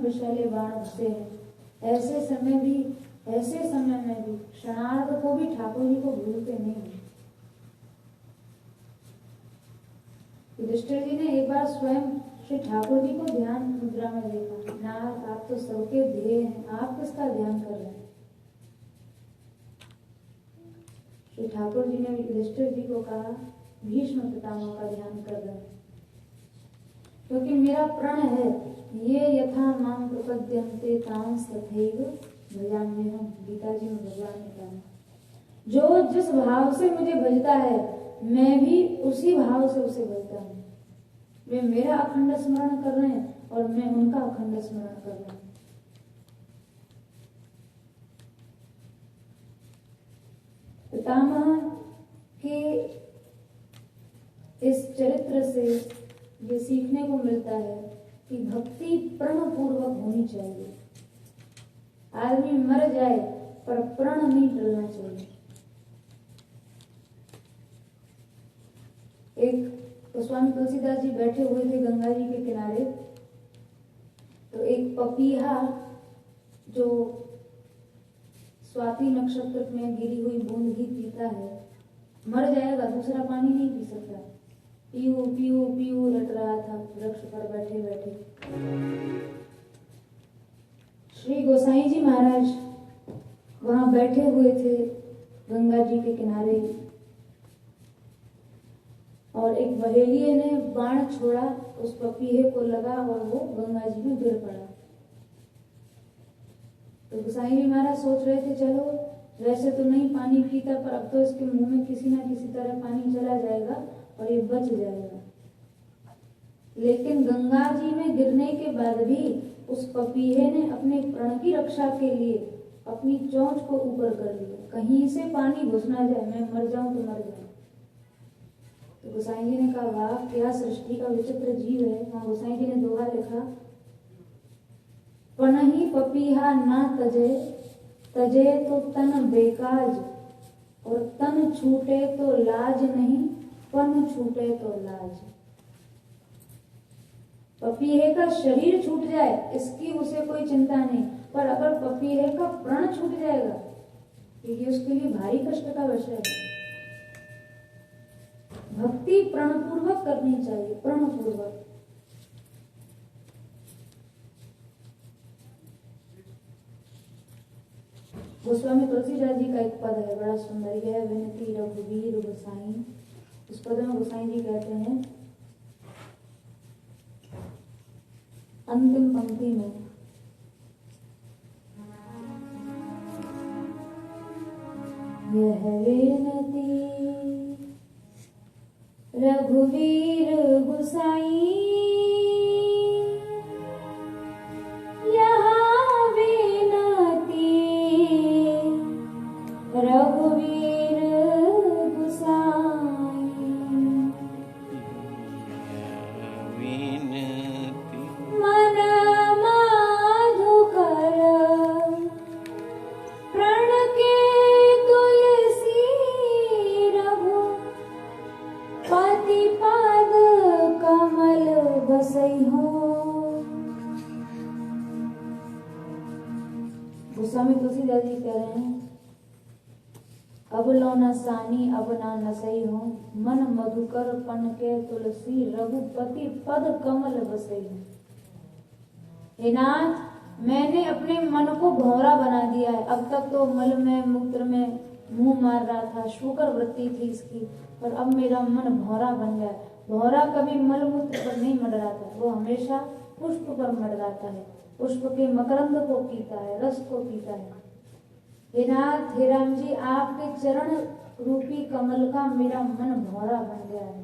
विषैले बाण घुसे हैं। ऐसे समय में भी क्षणार्ध को भी ठाकुर जी को भूलते नहीं हैं। युधिष्ठिर जी ने एक बार स्वयं श्री ठाकुर जी को ध्यान मुद्रा में देखा। नाथ, आप तो सबके ध्येय हैं, आप किसका ध्यान कर रहे हैं? श्री ठाकुर जी ने युधिष्ठिर जी को कहा, भीष्म पितामह का ध्यान कर रहे हैं, क्योंकि मेरा प्रण है, ये यथा मां प्रपद्यन्ते तांस तथैव भजाम्यहम्। गीता जी में भगवान ने कहा, जो जिस भाव से मुझे भजता है मैं भी उसी भाव से उसे भजता हूँ। वे मेरा अखंड स्मरण कर रहे हैं और मैं उनका अखंड स्मरण कर रहा हूँ। पितामह के इस चरित्र से ये सीखने को मिलता है कि भक्ति प्रण पूर्वक होनी चाहिए। आदमी मर जाए पर प्रण नहीं टलना चाहिए। एक गोस्वामी तुलसीदास जी बैठे हुए थे गंगा जी के किनारे, तो एक पपीहा जो स्वाति नक्षत्र में गिरी हुई बूंद ही पीता है, मर जाएगा, दूसरा पानी नहीं पी सकता। पीऊ पीऊ पीऊ रट रहा था वृक्ष पर बैठे बैठे। श्री गोसाई जी महाराज वहां बैठे हुए थे गंगा जी के किनारे, और एक बहेलिये ने बाण छोड़ा, उस पपीहे को लगा और वो गंगा जी में गिर पड़ा। तो गोसाई जी महाराज सोच रहे थे, चलो वैसे तो नहीं पानी पीता, पर अब तो इसके मुंह में किसी ना किसी तरह पानी चला जाएगा और ये बच जाएगा। लेकिन गंगा जी में गिरने के बाद भी उस पपीहे ने अपने प्राण की रक्षा के लिए अपनी चोंच को ऊपर कर लिया, कहीं से पानी घुस ना जाए, मैं मर जाऊं तो मर जाऊं। तो गोसाई जी ने कहा, वाह क्या सृष्टि का विचित्र जीव है। वहां गोसाई जी ने दोहा लिखा, पनहि पपीहा ना तजे, तजे तो तन बेकाज, और तन छूटे तो लाज नहीं, पन छूटे तो लाज। पपीहे का शरीर छूट जाए इसकी उसे कोई चिंता नहीं, पर अगर पपीहे का प्राण छूट जाएगा ये उसके लिए भारी कष्ट का विषय है। भक्ति प्रणपूर्वक करनी चाहिए, प्रणपूर्वक। गोस्वामी तुलसीदास जी का एक पद है बड़ा सुंदर, यह विनती रघुवीर गोसाई। उस पद में गोसाई जी कहते हैं अंतिम पंक्ति में, यह विनती रघुवीर गोसाई, यहाँ विनती रघुवीर गोसाई। मन माधुकर प्रण के तुलसी रघु, पति पद कमल बसई हो। गोस्वामी तुलसीदास जी कह रहे हैं, अब लो न सानी अब ना नसई हो, मन मधुकर पन के तुलसी रघुपति पद कमल बसई हो। हे नाथ, मैंने अपने मन को भौरा बना दिया है। अब तक तो मल में मूत्र में मुंह मार रहा था, शुकर वृत्ति थी इसकी, पर अब मेरा मन भौरा बन गया। भौरा कभी मल मूत्र पर नहीं मंडराता, वो हमेशा पुष्प पर मंडराता है, पुष्प के मकरंद को पीता है, रस को पीता है। हे नाथ, हे राम जी, आपके चरण रूपी कमल का मेरा मन भौरा बन गया है।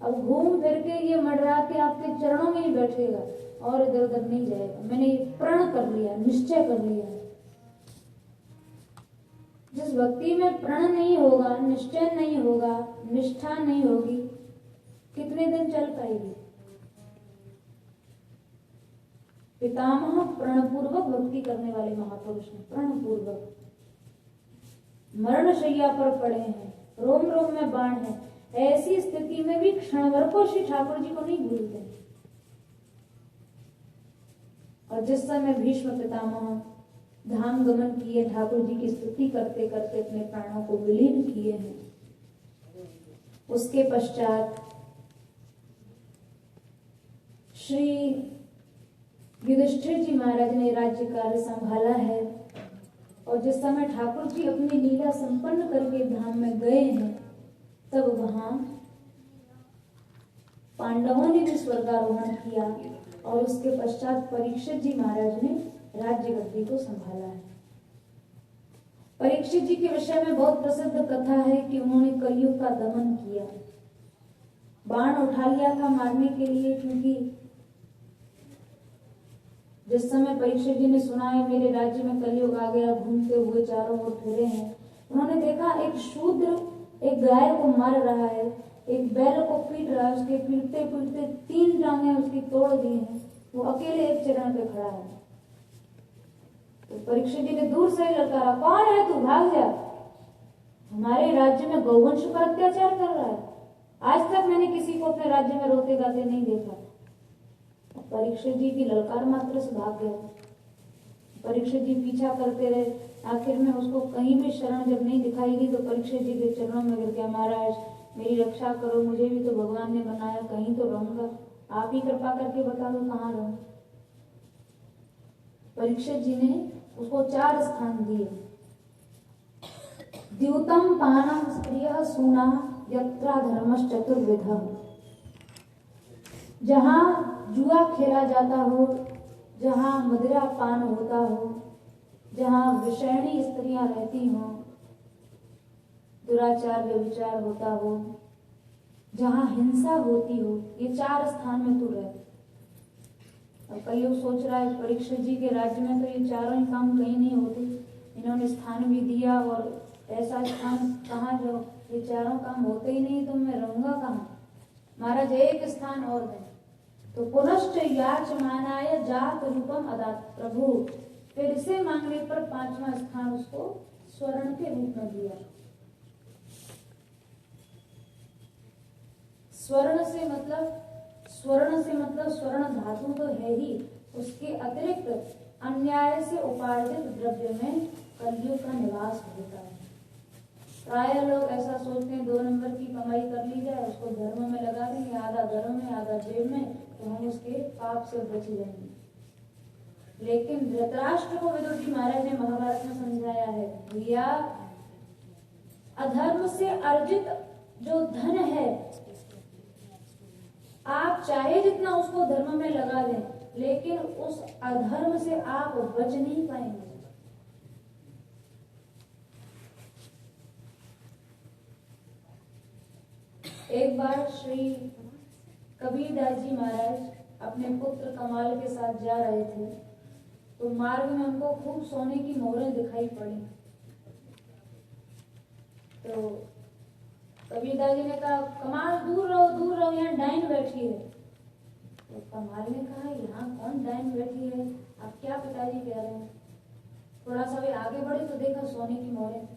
अब घूम फिर के ये मंडरा के आपके चरणों में ही बैठेगा और इधर उधर नहीं जाएगा। मैंने ये प्रण कर लिया, निश्चय कर लिया। जिस भक्ति में प्रण नहीं होगा, निश्चय नहीं होगा, निष्ठा नहीं होगी, कितने दिन चल पाएगी। पितामह प्रणपूर्वक भक्ति करने वाले महापुरुष हैं, प्रणपूर्वक। मरण शैया पर पड़े हैं, रोम रोम में बाण है, ऐसी स्थिति में भी क्षण भर को श्री ठाकुर जी को नहीं भूलते। और जिस समय भीष्म पितामह धाम गमन किए, ठाकुर जी की स्तुति करते करते अपने प्राणों को विलीन किए हैं, उसके पश्चात श्री युधिष्ठिर जी महाराज ने राज्य कार्य संभाला है। और जिस समय ठाकुर जी अपनी लीला संपन्न करके धाम में गए हैं, तब वहां पांडवों ने भी स्वर्गारोहण किया और उसके पश्चात परीक्षित जी महाराज ने राज्य गद्दी को संभाला है। परीक्षित जी के विषय में बहुत प्रसिद्ध कथा है कि उन्होंने कलयुग का दमन किया। बाण उठा लिया था मारने के लिए, क्योंकि जिस समय परीक्षित जी ने सुना है मेरे राज्य में कलयुग आ गया, घूमते हुए चारों ओर फिरे हैं, उन्होंने देखा एक शूद्र एक गाय को मार रहा है, एक बैल को पीट रहा है, उसके पीटते पीटते 3 टांगे उसकी तोड़ दी हैं, वो अकेले एक चरण पे खड़ा है। तो परीक्षित जी ने दूर से ललकारा, कौन है तू, भाग जा, हमारे राज्य में गौवंश पर अत्याचार कर रहा है। आज तक मैंने किसी को अपने राज्य में रोते गाते नहीं देखा। परीक्षित जी की ललकार मात्र से भाग गया। परीक्षित जी पीछा करते रहे, आखिर में उसको कहीं भी शरण जब नहीं दिखाई दी तो परीक्षित जी के चरणों में गिर गया, महाराज मेरी रक्षा करो, मुझे भी तो भगवान ने बनाया, कहीं तो रहूंगा, आप ही कृपा करके बता दो कहाँ रहूं। परीक्षित जी ने उसको 4 स्थान दिए। द्यूतम पानम स्त्रियः सूना यत्रा धर्मश्चतुर्विधः, जहां जुआ खेला जाता हो, जहां मदिरा पान होता हो, जहां विषैणी स्त्रियां रहती हो, दुराचार व्यभिचार होता हो, जहां हिंसा होती हो, ये 4 स्थान में तू रह। अब कई लोग सोच रहा है परीक्षित जी के राज्य में तो ये चारों ही काम कहीं नहीं होते, इन्होंने स्थान भी दिया और ऐसा स्थान कहाँ जो ये चारों काम होते ही नहीं तो मैं रहूंगा कहाँ। महाराज एक स्थान और दें। तो पुनश्च याचमानाय जात रूपम अदात, प्रभु फिर से मांगने पर 5वां स्थान उसको स्वर्ण के रूप में दिया। स्वर्ण से मतलब स्वर्ण धातु तो है ही, उसके अतिरिक्त अन्याय से उपार्जित द्रव्य में कलयुग का निवास होता है। प्राय लोग ऐसा सोचते हैं 2 नंबर की कमाई कर ली जाए, उसको धर्म में लगा देंगे, आधा धर्म में आधा जेब में, तो हम उसके पाप से बच जाएंगे। लेकिन धृतराष्ट्र को विदुर जी महाराज ने महाभारत में समझाया है, भैया अधर्म से अर्जित जो धन है आप चाहे जितना उसको धर्म में लगा दें, लेकिन उस अधर्म से आप बच नहीं पाएंगे। एक बार श्री कबीरदास जी महाराज अपने पुत्र कमाल के साथ जा रहे थे, तो मार्ग में उनको खूब सोने की मोहरें दिखाई पड़ी। तो कबीरदास जी ने कहा, कमाल दूर रहो, यहाँ डाइन बैठी है। तो कमाल ने कहा, यहाँ कौन डाइन बैठी है, आप क्या पिताजी कह रहे हैं। थोड़ा सा वे आगे बढ़े तो देखा सोने की मोहरें,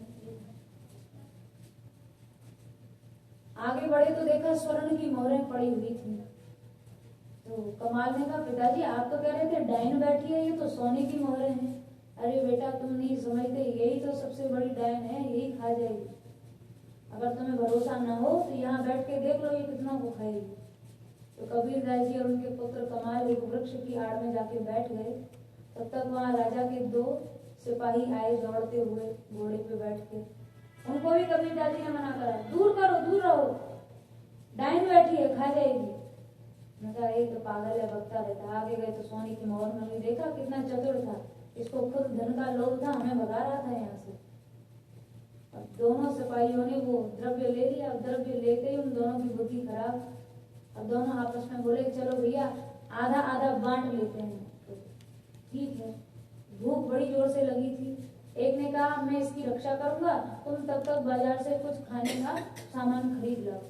आगे बढ़े तो देखा स्वर्ण की मोहरें पड़ी हुई थी। तो कमाल ने कहा, पिताजी आप तो कह रहे थे डाइन बैठी है, ये तो सोने की मोहरें हैं। अरे बेटा तुम नहीं समझते, यही तो सबसे बड़ी डाइन है, यही खा जाएगी। अगर तुम्हें भरोसा न हो तो यहाँ बैठ के देख लो ये कितना को खाएगी। तो कबीरदास जी और उनके पुत्र कमाल एक वृक्ष की आड़ में जाके बैठ गए। तब तक वहाँ राजा के 2 सिपाही आए दौड़ते हुए घोड़े पे बैठ के। उनको भी कबीरदास जी ने मना करा, दूर रहो, डाइन बैठी है, खा जाएगी। मैं कहा एक तो पागल है, बकता रहता। आगे गए तो सोने की मोहर में देखा कितना चतुर था, इसको खुद धन का लोभ था, हमें भगा रहा था यहाँ से। अब दोनों सिपाहियों ने वो द्रव्य ले लिया। अब द्रव्य लेते ही उन दोनों की बुद्धि खराब। अब दोनों आपस में बोले, चलो भैया आधा आधा बांट लेते हैं। तो ठीक है, भूख बड़ी जोर से लगी थी। एक ने कहा मैं इसकी रक्षा करूंगा, तुम तब तक बाजार से कुछ खाने का सामान खरीद लो।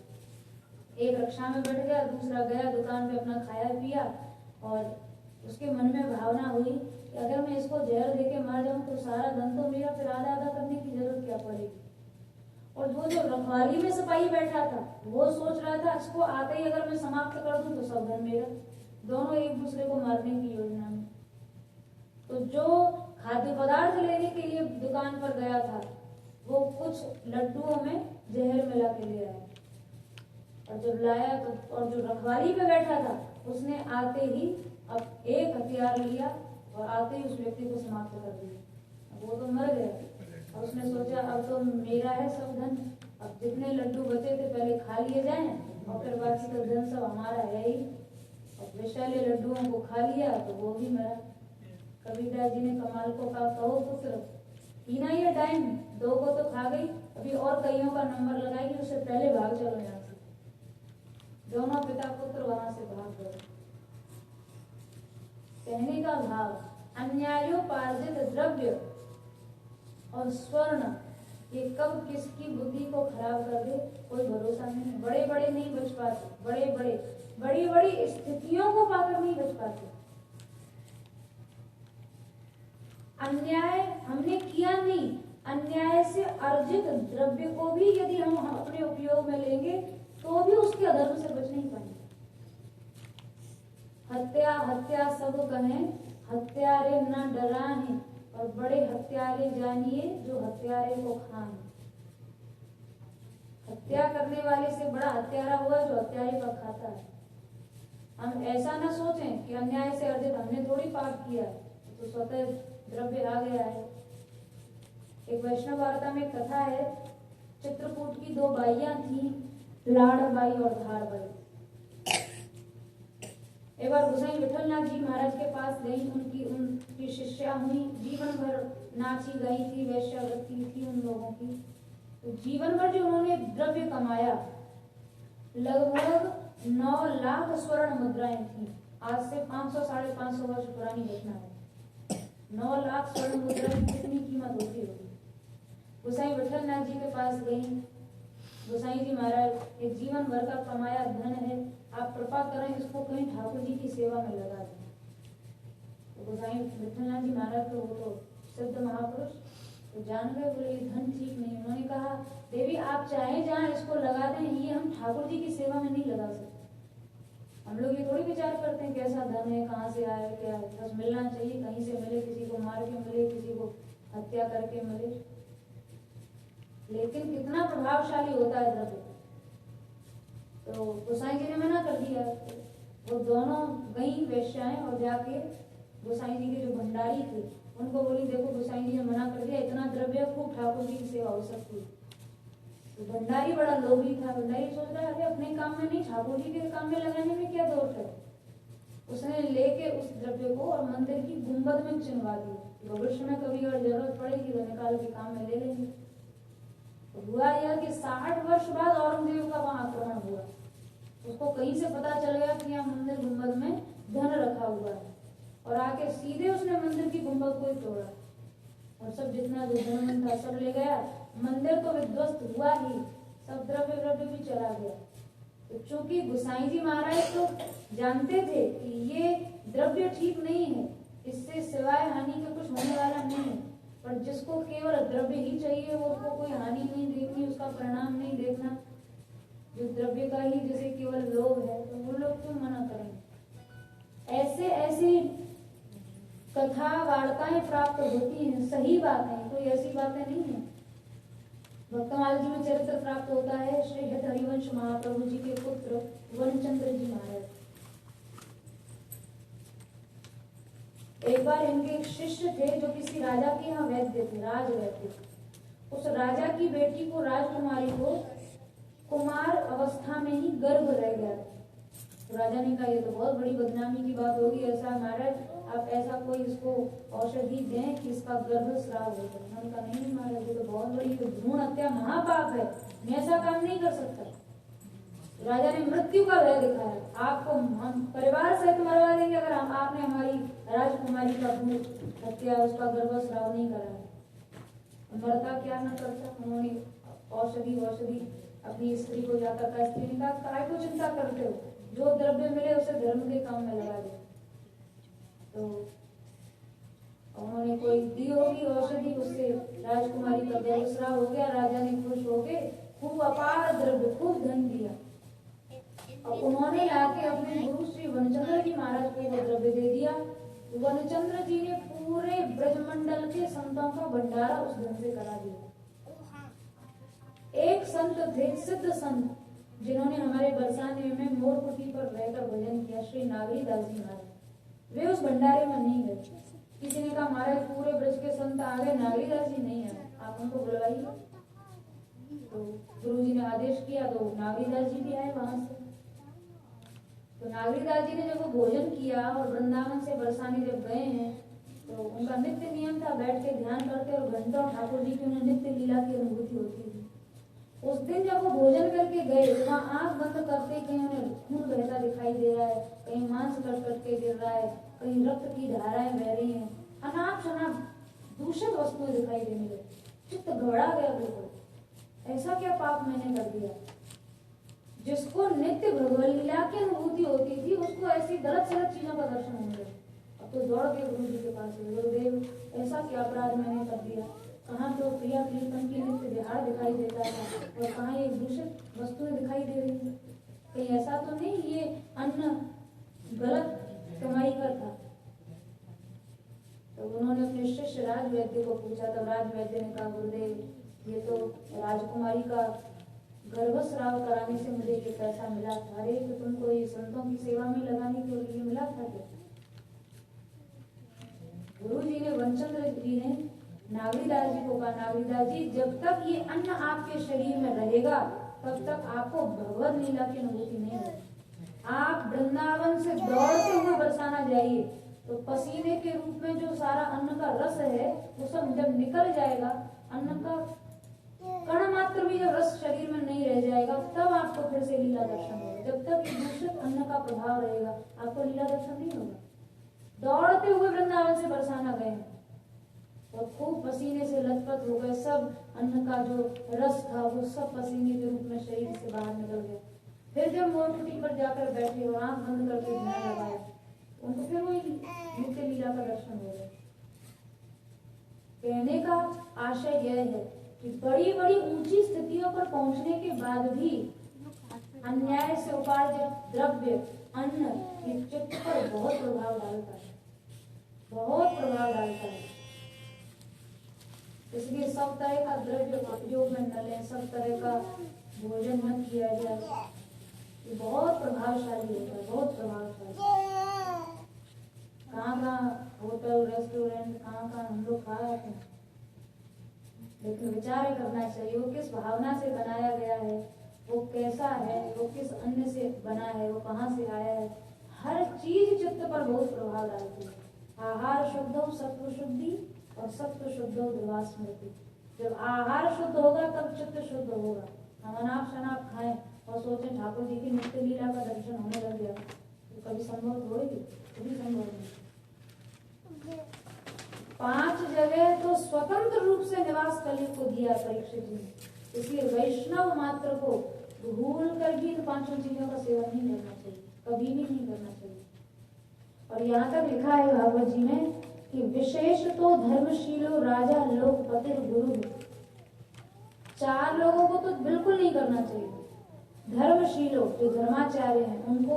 एक रक्षा में बैठ गया, दूसरा गया दुकान पे अपना खाया पिया, और उसके मन में भावना हुई कि अगर मैं इसको जहर देके मार जाऊं तो सारा धन तो मेरा, फिर आधा आधा करने की जरूरत क्या पड़ेगी। और वो जो रखवाली में सिपाही बैठा था वो सोच रहा था इसको आते ही अगर मैं समाप्त कर दूं तो सब धन मेरा। दोनों एक दूसरे को मारने की योजना में। जो खाद्य पदार्थ लेने के लिए दुकान पर गया था वो कुछ लड्डुओं में जहर मिला के ले आया, और जब लाया तो और जो रखवाली पे बैठा था उसने आते ही अब एक हथियार लिया और आते ही उस व्यक्ति को समाप्त कर दिया। वो तो मर गया और उसने सोचा अब तो मेरा है सब धन, अब जितने लड्डू बचे थे पहले खा लिए जाएं और फिर बाकी का धन सब हमारा है ही। और विषैले लड्डुओं को खा लिया तो वो भी मरा। कबीरदास जी ने कमाल को कहा, कहो पुत्र पीना ये टाइम, दो को तो खा गई, अभी और कईयों का नंबर लगाएगी, उससे पहले भाग चलो यहाँ से। दोनों पिता पुत्र वहां से भाग गए। कहने का भाव, अन्यायोपार्जित द्रव्य और स्वर्ण ये कब किसकी बुद्धि को खराब कर दे कोई भरोसा नहीं। बड़े बड़े नहीं बच पाते, बड़ी बड़ी स्थितियों को पाकर नहीं बच पाते। अन्याय हमने किया नहीं, अन्याय से अर्जित द्रव्य को भी यदि हम अपने उपयोग में लेंगे तो भी उसके अधर्म से बच नहीं पाएंगे। हत्या हत्या सब कहें, हत्यारे न डराएं, और बड़े हत्यारे जानिए जो हत्यारे को खाएं। हत्या करने वाले से बड़ा हत्यारा हुआ जो हत्यारे का खाता है। हम ऐसा न सोचें कि अन्याय से अर्जित हमने थोड़ी पाप किया है तो स्वतः द्रव्य आ गया है। एक वैष्णव वार्ता में कथा है, चित्रकूट की दो बाइयां थी, लाड़बाई और धारबाई। एक बार गोसाई विठलनाथ जी महाराज के पास गई, उनकी शिष्या हुई, जीवन भर नाची गई थी, वैश्यावृत्ति थी उन लोगों की। तो जीवन भर जो उन्होंने द्रव्य कमाया लगभग 9 लाख स्वर्ण मुद्राएं थी। आज से 500-550 वर्ष पुरानी घटना है। 9 लाख स्वर्ण मुद्राएं कितनी कीमत होती होगी। गोसाई विठलनाथ जी के पास गई, गोसाई जी महाराज ये जीवन भर का कमाया धन है, आप कृपा करें इसको कहीं ठाकुर जी की सेवा में लगा दें। तो गोसाई विठलनाथ जी महाराज तो वो तो सिद्ध महापुरुष तो जान गए, बोले ये धन ठीक नहीं। उन्होंने कहा देवी आप चाहे जहाँ इसको लगा दें, ये हम ठाकुर जी की सेवा में नहीं लगा सकते। हम लोग ये थोड़ी विचार करते हैं कैसा धन है, कहाँ से आया, क्या है, बस मिलना चाहिए, कहीं से मिले, किसी को मार के मिले, किसी को हत्या करके मिले। लेकिन कितना प्रभावशाली होता है द्रव्य। तो गोसाई जी ने मना कर दिया। वो दोनों गई वेश्याएं और जाके गोसाई जी के जो भंडारी थे उनको बोली देखो गोसाई जी ने मना कर दिया, इतना द्रव्य खूब ठाकुर जी की सेवा हो सकती है। तो भंडारी बड़ा लोभी था, भंडारी सोच रहा है अपने काम में नहीं ठाकुर जी के काम में लगाने में क्या दोष है। उसने लेके उस द्रव्य को और मंदिर की गुंबद में चिनवा दिया, भविष्य में कभी अगर जरूरत पड़ेगी तो निकाल के काम में ले लेंगे। तो हुआ यह कि 60 वर्ष बाद औरंगजेब का वहां आक्रमण हुआ। उसको कहीं से पता चल गया कि यहाँ मंदिर गुंबद में धन रखा हुआ है, और आके सीधे उसने मंदिर की गुंबद को ही तोड़ा और सब जितना जो धन था सब ले गया। मंदिर तो विध्वस्त हुआ ही, सब द्रव्य भी चला गया। तो चूंकि गोसाई जी महाराज तो जानते थे कि ये द्रव्य ठीक नहीं है, इससे सिवाय हानि के कुछ होने वाला नहीं है, पर जिसको केवल द्रव्य ही चाहिए वो उसको कोई हानि नहीं देखनी, उसका परिणाम नहीं देखना, जो द्रव्य का ही जैसे केवल लोभ है, तो वो लोग क्यों मना करेंगे। ऐसे ऐसी कथा वार्ताएं प्राप्त होती हैं, सही बात है, कोई ऐसी बातें नहीं है। भक्तमाल जी में चरित्र प्राप्त होता है श्री हरिवंश महाप्रभु जी के पुत्र वनचंद्र जी महाराज। एक बार इनके एक शिष्य थे जो किसी राजा के यहाँ वैद्य थे, राज वैद्य। उस राजा की बेटी को, राजकुमारी को कुमार अवस्था में ही गर्भ रह गया। तो राजा ने कहा ये तो बहुत बड़ी बदनामी की बात होगी, ऐसा महाराज आप ऐसा कोई इसको औषधि दें कि इसका गर्भ स्राव हो जाए। उन्होंने कहा नहीं महाराज ये तो बहुत बड़ी भ्रूण हत्या महापाप है, मैं ऐसा काम नहीं कर सकता। राजा ने मृत्यु का भय दिखाया, आपको हम परिवार सहित मरवा देंगे अगर आपने हमारी राजकुमारी का भ्रूण हत्या, उसका गर्भ स्राव नहीं कराया। मरता क्या न करता। उन्होंने औषधि अपनी स्त्री को जाकर कहा, स्त्री ने कहा काय को चिंता करते हो, जो द्रव्य मिले उसे धर्म के काम में लगा दे। तो उन्होंने कोई दी होगी औषधि, उससे राजकुमारी का गर्भ स्राव हो गया। राजा ने खुश हो गए, खूब अपार द्रव्य, खूब धन दिया। और उन्होंने आके अपने गुरु श्री वनचंद्र जी महाराज को वो द्रव्य दे दिया। वनचंद्र जी ने पूरे भंडारा उस धन से करा दिया। एक संत थे, सिद्ध संत, जिन्होंने हमारे बरसाने में मोरकुटी पर रहकर भजन किया, श्री नागरीदास जी महाराज। वे उस भंडारे में नहीं गए। किसी ने कहा महाराज पूरे ब्रज के संत आ गए, नागरीदास जी नहीं आए, आप उनको बुलवाइए। तो गुरु जी ने आदेश किया तो नागरीदास जी भी आए वहां से। तो नागरीदास जी ने जब वो भोजन किया और वृंदावन से बरसाने जब गए हैं तो उनका नित्य नियम था बैठ के ध्यान करते और घंटों ठाकुर जी की उन्हें नित्य लीला की अनुभूति होती थी। उस दिन जब वो भोजन करके गए तो वहाँ आंख बंद करते कहीं उन्हें खून बहता दिखाई दे रहा है, कहीं मांस कट कट के गिर रहा है, कहीं रक्त की धाराएं बह रही हैं, अनाप शनाप दूषित वस्तुएं दिखाई देने लगी। चित्त घबरा गया बिल्कुल, ऐसा क्या पाप मैंने कर दिया। जिसको नित्य भगवत लीला की अनुभूति होती थी उसको ऐसी गलत सलत चीजों का दर्शन होने लगा। अब तो दौड़ के गुरु जी के पास, गुरुदेव ऐसा क्या अपराध मैंने कर दिया, कहाँ तो प्रिया कीर्तन की नित्य बिहार दिखाई देता है और कहाँ ये दूषित वस्तुएं दिखाई दे रही है, कहीं ऐसा तो नहीं ये अन्न गलत कमाई का था। तो उन्होंने अपने शिष्य राजवैद्य को पूछा। तब राजवैद्य ने कहा गुरुदेव ये तो राजकुमारी का गर्भस्राव कराने से मुझे ये पैसा मिला था। अरे तो तुमको ये संतों की सेवा में लगाने के लिए मिला था क्या? गुरु जी ने वंचंद्र जी ने नागरीदास जी को कहा, नागरीदास जी जब तक ये अन्न आपके शरीर में रहेगा तब तक आपको भगवत लीला की अनुभूति नहीं होगी। आप वृंदावन से दौड़ते हुए बरसाना जाइए तो पसीने के रूप में जो सारा अन्न का रस है वो सब जब निकल जाएगा, अन्न का कण मात्र भी जब रस शरीर में नहीं रह जाएगा तब आपको फिर से लीला दर्शन होगा। जब तक ये दूषित अन्न का प्रभाव रहेगा आपको लीला दर्शन नहीं होगा। दौड़ते हुए वृंदावन से बरसाना गए और खूब पसीने से लथपथ हो गए, सब अन्न का जो रस था वो सब पसीने के रूप में शरीर से बाहर निकल गया। फिर जब मोरकुटी पर जाकर बैठे और आंख बंद करके ध्यान लगाया उनको फिर वही नित्य लीला का दर्शन हो गया। कहने का आशय यह है कि बड़ी बड़ी ऊंची स्थितियों पर पहुंचने के बाद भी अन्याय से उपार्जित द्रव्य अन्न ये चित्त पर बहुत प्रभाव डालता है, बहुत प्रभाव डालता है। इसलिए सब तरह का द्रव्य उपयोग में न लें, सब तरह का भोजन मत किया जाए। ये बहुत प्रभावशाली होता है, बहुत प्रभावशाली। कहाँ होटल रेस्टोरेंट कहाँ हम लोग खा रहे हैं, लेकिन विचार करना चाहिए वो किस भावना से बनाया गया है, वो कैसा है, वो किस अन्न से बना है, वो कहाँ से आया है। हर चीज चित्त पर बहुत प्रभाव डालती है। आहार शुद्ध हो सत्व शुद्धि और सत्व शुद्ध हो ध्रुवा स्मृति। जब आहार शुद्ध होगा तब चित्त शुद्ध होगा। हम अनाप शनाप खाएं और सोचें ठाकुर जी की नित्य लीला का दर्शन होने लग गया तो कभी संभव होगी? कभी संभव नहीं। 5 जगह तो स्वतंत्र रूप से निवास कलियुग को दिया परीक्षित जी ने। इसलिए वैष्णव मात्र को भूल कर भी इन 5 चीजों का सेवन नहीं करना चाहिए, कभी भी नहीं करना चाहिए। और यहाँ तक लिखा है भागवत जी में कि विशेष तो धर्मशीलो राजा लोकपति गुरु। 4 लोगों को तो बिल्कुल नहीं करना चाहिए। धर्मशीलो जो धर्माचार्य हैं उनको,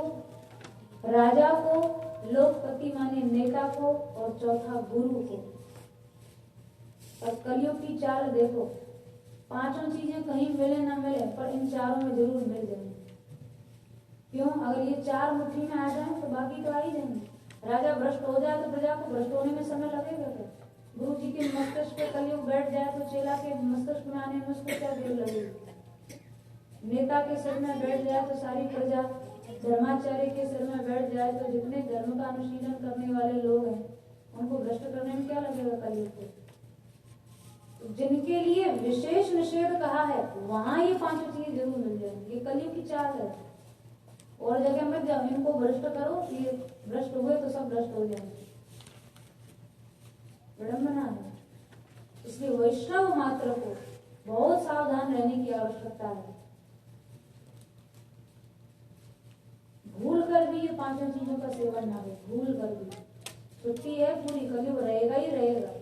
राजा को, लोकपति माने नेता को और चौथा गुरु को। और कलियुग की चाल देखो, 5 चीजें कहीं मिले ना मिले पर इन 4 में जरूर मिल जाएंगी। क्यों? अगर ये 4 मुट्ठी में आ जाए तो बाकी तो आ ही जाएंगे। राजा भ्रष्ट हो जाए तो प्रजा को भ्रष्ट होने में समय लगेगा क्या? गुरु जी के मस्तिष्क पे कलियुग बैठ जाए तो चेला के मस्तिष्क में आने में उसको क्या देर लगेगी? नेता के सिर में बैठ जाए तो सारी प्रजा, धर्माचार्य के सिर में बैठ जाए तो जितने धर्म का अनुशीलन करने वाले लोग हैं उनको भ्रष्ट करने में क्या लगेगा कलियुग को? जिनके लिए विशेष निषेध कहा है वहां ये 5 चीजें जरूर मिल जाएंगी। ये कलियुग की चाल है। और जगह मत जाओ इनको भ्रष्ट करो, ये भ्रष्ट हुए तो सब भ्रष्ट हो जाएंगे, विडंबना है। इसलिए वैष्णव मात्र को बहुत सावधान रहने की आवश्यकता है। भूल कर भी ये 5 चीजों का सेवन ना हो, भूल कर भी। छुट्टी है पूरी, कलियुग रहेगा ही रहेगा।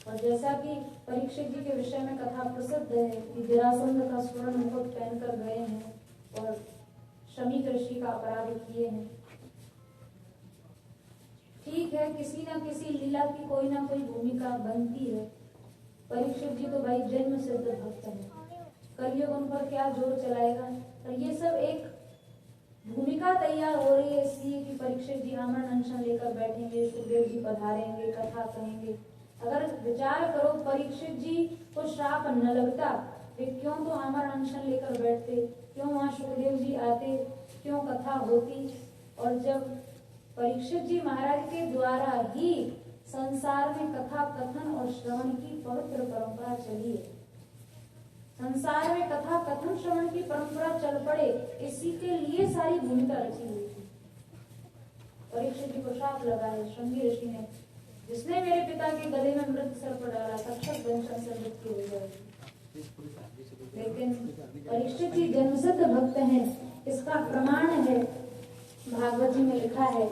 और जैसा कि परीक्षित जी के विषय में कथा प्रसिद्ध है कि जरासंध का स्वर्ण मुकुट पहनकर गए हैं और शमी ऋषि का अपराध किए हैं। ठीक है, किसी न किसी लीला लीला की कोई ना कोई भूमिका बनती है। परीक्षित जी तो भाई जन्म सिद्ध भक्त है, कलयुग उन पर क्या जोर चलाएगा। पर ये सब एक भूमिका तैयार हो रही है इसलिए कि परीक्षित जी आमरण अनशन लेकर बैठेंगे, सुखदेव जी पधारेंगे, कथा कहेंगे। अगर विचार करो परीक्षित जी को श्राप न लगता, वे क्यों तो आमरण अनशन लेकर बैठते, क्यों वहां सुखदेव जी आते, क्यों कथा होती। और जब परीक्षित जी महाराज के द्वारा ही संसार में कथा कथन और श्रवण की पवित्र परंपरा चली है, संसार में कथा कथन श्रवण की परंपरा चल पड़े, इसी के लिए सारी भूमिका रची हुई थी। परीक्षित जी को श्राप लगा है श्रृंगी ऋषि ने, जिसने मेरे पिता के गले में मृत सर्प डाला तक्षक दंशन से मृत्यु हो जाएगी। लेकिन परीक्षित जी जन्मसिद्ध भक्त हैं, इसका प्रमाण है भागवत जी में लिखा है।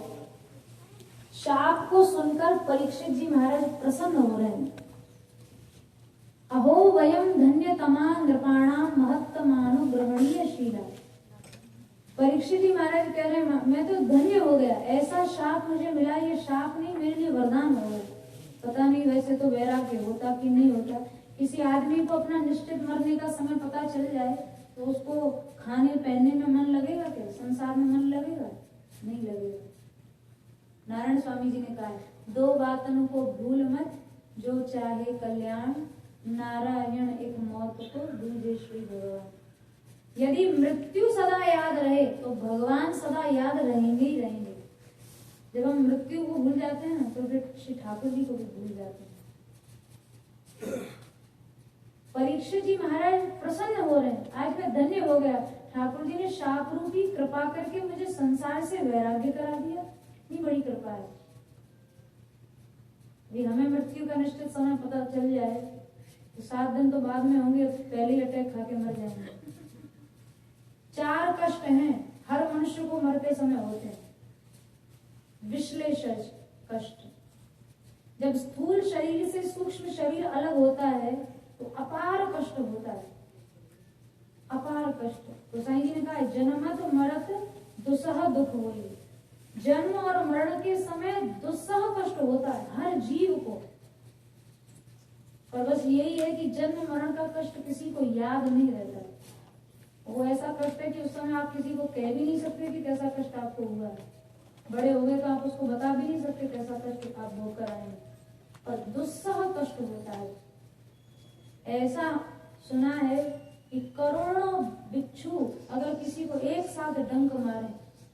शाप को सुनकर परीक्षित जी महाराज प्रसन्न हो रहे हैं। अहो वयम धन्य तमा नृपाणाम महत्तमानुग्रहणीय शीला। परीक्षित जी महाराज कह रहे हैं मैं तो धन्य हो गया, ऐसा शाप मुझे मिला, ये शाप नहीं मेरे लिए वरदान हो गया। पता नहीं वैसे तो वैराग्य होता कि नहीं होता। किसी आदमी को अपना निश्चित मरने का समय पता चल जाए तो उसको खाने पहनने में मन लगेगा क्या? संसार में मन लगेगा? नहीं लगेगा। नारायण स्वामी जी ने कहा है, दो बातों को भूल मत, जो चाहे कल्याण, नारायण एक मौत को दूजे श्री भगवान। यदि मृत्यु सदा याद रहे तो भगवान सदा याद रहेंगे ही रहेंगे। जब हम मृत्यु को भूल जाते हैं ना तो फिर श्री ठाकुर जी को भी भूल जाते हैं। परीक्षित जी महाराज प्रसन्न हो रहे हैं, आज मैं धन्य हो गया, ठाकुर जी ने शाप रूपी कृपा करके मुझे संसार से वैराग्य करा दिया, इतनी बड़ी कृपा है। यदि हमें मृत्यु का निश्चित समय पता चल जाए तो 7 दिन तो बाद में होंगे, पहले ही अटैक खा के मर जाएंगे। 4 कष्ट हैं हर मनुष्य को मरते समय होते हैं। विश्लेषज कष्ट, जब स्थूल शरीर से सूक्ष्म शरीर अलग होता है तो अपार कष्ट होता है, अपार कष्ट। तो साईं जी ने कहा जन्मत मरत दुस्सह दुख होई। जन्म और मरण के समय दुस्सह कष्ट होता है हर जीव को। पर बस यही है कि जन्म मरण का कष्ट किसी को याद नहीं रहता है। वो ऐसा कष्ट है कि उस समय आप किसी को कह भी नहीं सकते कि कैसा कष्ट आपको हुआ है। बड़े हो गए तो आप उसको बता भी नहीं सकते कैसा कष्ट आप भोग कर आए। पर दुस्सह कष्ट होता है। ऐसा सुना है कि करोड़ों बिच्छू अगर किसी को एक साथ डंक मारे,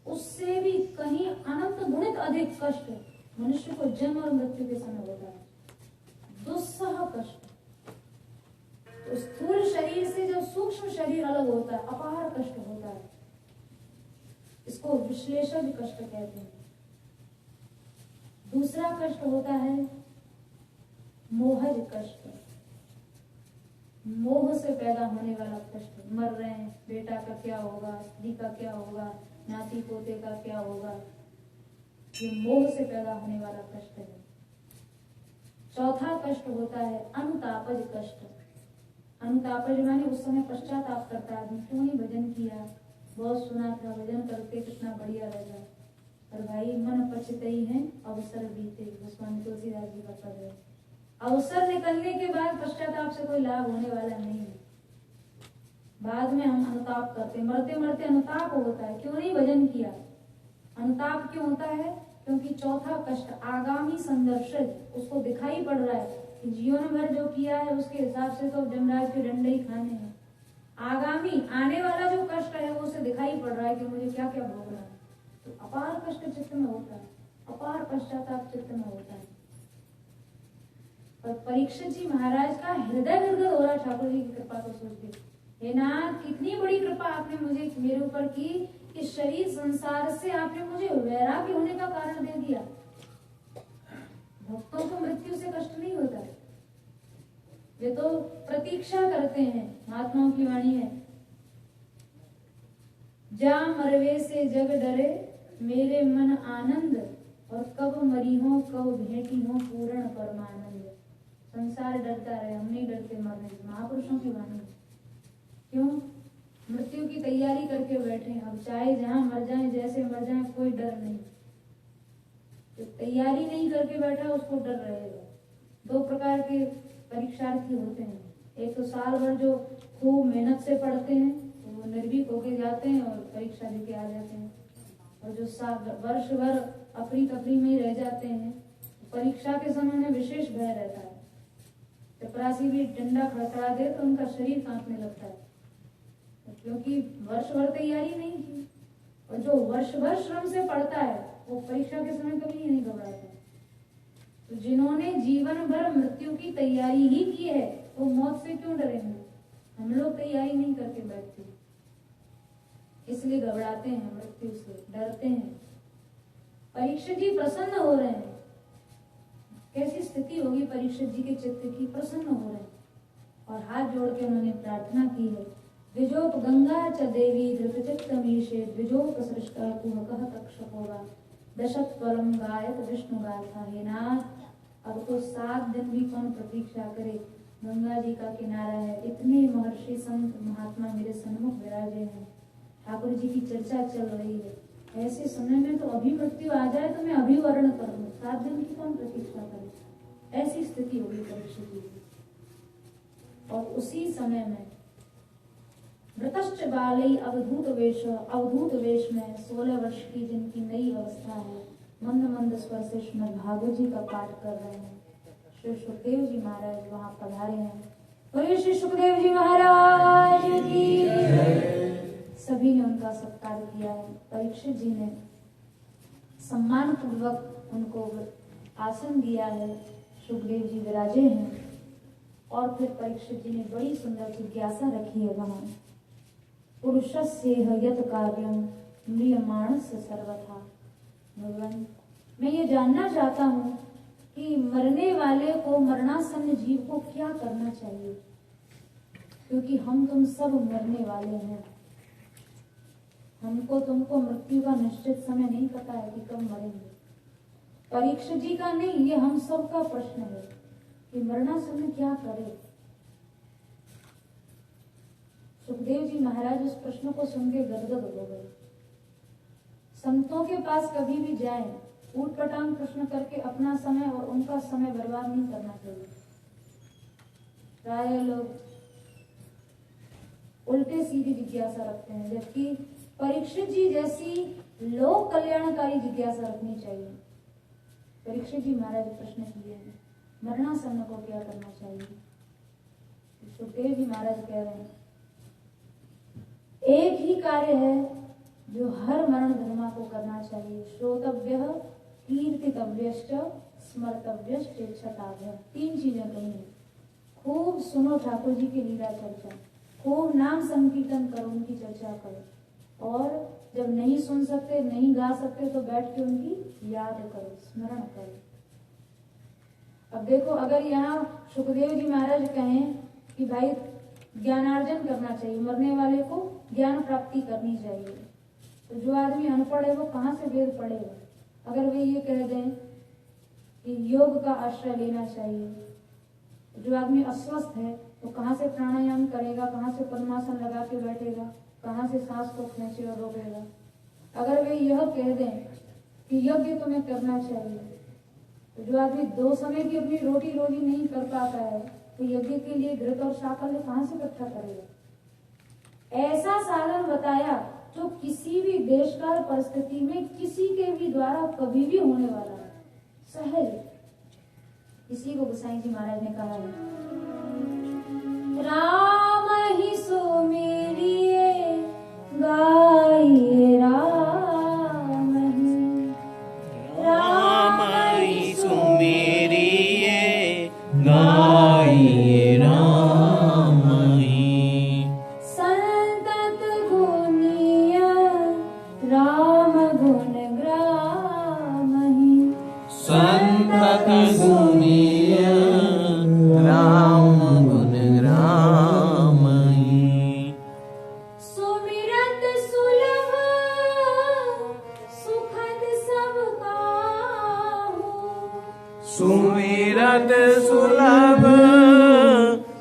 उससे भी कहीं अनंत गुणित अधिक कष्ट मनुष्य को जन्म और मृत्यु के समय होता है। दुस्सह कष्ट। तो स्थूल शरीर से जो सूक्ष्म शरीर अलग होता है, अपार कष्ट होता है। इसको विश्लेषण कष्ट कहते हैं। दूसरा कष्ट होता है मोहज कष्ट, मोह से पैदा होने वाला कष्ट। मर रहे हैं, बेटा का क्या होगा, स्त्री का क्या होगा, नाती पोते का क्या होगा, ये मोह से पैदा होने वाला कष्ट है। चौथा कष्ट होता है अनुतापज कष्ट। अनुतापज माने उस समय पश्चाताप करता है, क्यों नहीं भजन किया, बहुत सुना था, भजन करते कितना बढ़िया रहता। पर भाई मन पछतई है अवसर बीते, गोस्वामी तुलसीदास जी का पद है। अवसर निकलने के बाद पश्चाताप से कोई लाभ होने वाला नहीं है। बाद में हम अनुताप करते, मरते मरते अनुताप होता है, क्यों नहीं भजन किया। अनुताप क्यों होता है? क्योंकि चौथा कष्ट आगामी संदर्शक, उसको दिखाई पड़ रहा है कि जीवन भर जो किया है उसके हिसाब से तो जमराज के डंडे ही खाने हैं। आगामी आने वाला जो कष्ट है वो उसे दिखाई पड़ रहा है कि मुझे क्या क्या भोगना है। तो अपार कष्ट चित्त में होता है, अपार पश्चाताप चित्त में होता है। पर परीक्षित जी महाराज का हृदय निर्गत हो रहा है ठाकुर जी की कृपा को सोच के। हे नाथ, कितनी बड़ी कृपा आपने मुझे मेरे ऊपर की कि शरीर संसार से आपने मुझे वैराग्य होने का कारण दे दिया। भक्तों को मृत्यु से कष्ट नहीं होता है, वे तो प्रतीक्षा करते हैं। महात्माओं की वाणी है, जा मरवे से जग डरे, मेरे मन आनंद, और कब मरी हो कब भेंटी हो पूर्ण परमानंद। संसार डरता रहे, हम नहीं डरते मरने से। महापुरुषों की वाणी। क्यों? मृत्यु की तैयारी करके बैठे, अब चाहे जहां मर जाए, जैसे मर जाए, कोई डर नहीं। जो तैयारी नहीं करके बैठा उसको डर रहेगा। दो प्रकार के परीक्षार्थी होते हैं, एक तो साल भर जो खूब मेहनत से पढ़ते हैं वो निर्भीक होके जाते हैं और परीक्षा देके आ जाते हैं, और जो वर्ष भर अपनी तफरी में ही रह जाते हैं, परीक्षा के समय में विशेष भय रहता है। चपरासी भी डंडा खड़खड़ा दे तो उनका शरीर कांपने लगता है, क्योंकि वर्ष भर तैयारी नहीं की। और जो वर्ष भर श्रम से पढ़ता है वो परीक्षा के समय कभी नहीं घबराता। तो जिन्होंने जीवन भर मृत्यु की तैयारी ही की है वो मौत से क्यों डरेंगे? हम लोग तैयारी नहीं करके बैठते, इसलिए घबराते हैं, मृत्यु से डरते हैं। परीक्षित जी प्रसन्न हो रहे हैं। कैसी स्थिति होगी परीक्षित जी के चित्त की? प्रसन्न हो रहे हैं और हाथ जोड़ के उन्होंने प्रार्थना की है। द्विजोप गंगा च देवी धृतचित्तमीशे द्विजोप सृष्टा कुहकः तक्षकोगा दशक फलम गायत विष्णु गाथा। हे नाथ, अब तो 7 दिन भी कौन प्रतीक्षा करे। गंगा जी का किनारा है, इतने महर्षि संत महात्मा मेरे सन्मुख विराजे हैं, ठाकुर जी की चर्चा चल रही है। ऐसे समय में तो अभी मृत्यु आ जाए तो मैं अभी वर्ण कर दूं, 7 दिन की कौन प्रतीक्षा करे। ऐसी स्थिति होगी परीक्षित जी की। और उसी समय में वृतश्च बालई अवधूत वेश में 16 वर्ष की जिनकी नई अवस्था है, मंद मंद स्वर से श्रीमद् भागवत जी का पाठ कर रहे हैं। श्री सुखदेव जी महाराज वहां पधारे हैं। बोलिए श्री सुखदेव जी महाराज की। सभी ने उनका सत्कार किया है। परीक्षित जी ने सम्मान पूर्वक उनको आसन दिया है। सुखदेव जी विराजे हैं और फिर परीक्षित जी ने बड़ी सुंदर जिज्ञासा रखी है वहां। पुरुषस्य यत् कार्यम म्रियमाणस्य सर्वथा। भगवान, मैं ये जानना चाहता हूँ कि मरने वाले को, मरणासन्न जीव को क्या करना चाहिए, क्योंकि हम तुम सब मरने वाले हैं। हमको तुमको मृत्यु का निश्चित समय नहीं पता है कि कब मरेंगे। परीक्षित जी का नहीं, ये हम सब का प्रश्न है कि मरणासन्न क्या करे। सुखदेव जी महाराज उस प्रश्न को सुन के गदगद हो गए। संतों के पास कभी भी जाएं, ऊटपटांग प्रश्न करके अपना समय और उनका समय बर्बाद नहीं करना चाहिए। प्राय लोग उल्टे सीधी जिज्ञासा रखते हैं, जबकि परीक्षित जी जैसी लोक कल्याणकारी जिज्ञासा रखनी चाहिए। परीक्षित जी महाराज प्रश्न किए हैं, मरणासन्न को क्या करना चाहिए। सुखदेव जी महाराज कह रहे हैं, एक ही कार्य है जो हर मरण धर्मा को करना चाहिए। श्रोतव्यः कीर्तितव्यश्च स्मर्तव्यश्च इच्छताभ्यः। 3 चीजें कही हैं। खूब सुनो ठाकुर जी की लीला चर्चा, खूब नाम संकीर्तन करो, उनकी चर्चा करो, और जब नहीं सुन सकते, नहीं गा सकते तो बैठ के उनकी याद करो, स्मरण करो। अब देखो, अगर यहाँ सुखदेव जी महाराज कहें कि भाई ज्ञानार्जन करना चाहिए, मरने वाले को ज्ञान प्राप्ति करनी चाहिए, तो जो आदमी अनपढ़ है वो कहाँ से वेद पढ़ेगा। अगर वे ये कह दें कि योग का आश्रय लेना चाहिए, तो जो आदमी अस्वस्थ है वो कहाँ से प्राणायाम करेगा, कहाँ से पद्मासन लगा के बैठेगा, कहाँ से सांस को खींचे और रोकेगा। अगर वे यह कह दें कि यज्ञ तुम्हें करना चाहिए, तो जो आदमी 2 समय की अपनी रोटी रोजी नहीं कर पाता है तो यज्ञ के लिए घृत और साकल्य कहाँ से इकट्ठा करेगा। ऐसा साधन बताया जो किसी भी देश काल परिस्थिति में किसी के भी द्वारा कभी भी होने वाला है, सहज। इसी को गोसाई जी महाराज ने कहा है, राम ही सो मेरी गाइए राम ही, राम ही सो मेरी गाइए राम ही। संतत गुनिया राम गुण ग्राम ही, संतत गुनिया राम गुण ग्राम ही। सुमिरत सुलभ सुखद सब काहू, सुमिरत सुलभ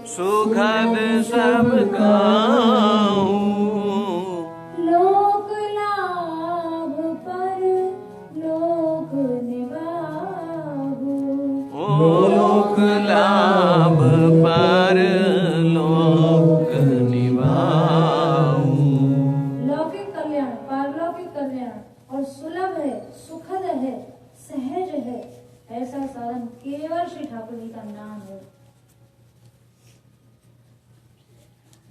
सुखद सब काहू। लोक लाभ पर लोक निवारु, साधन केवल श्री ठाकुर जी का नाम है।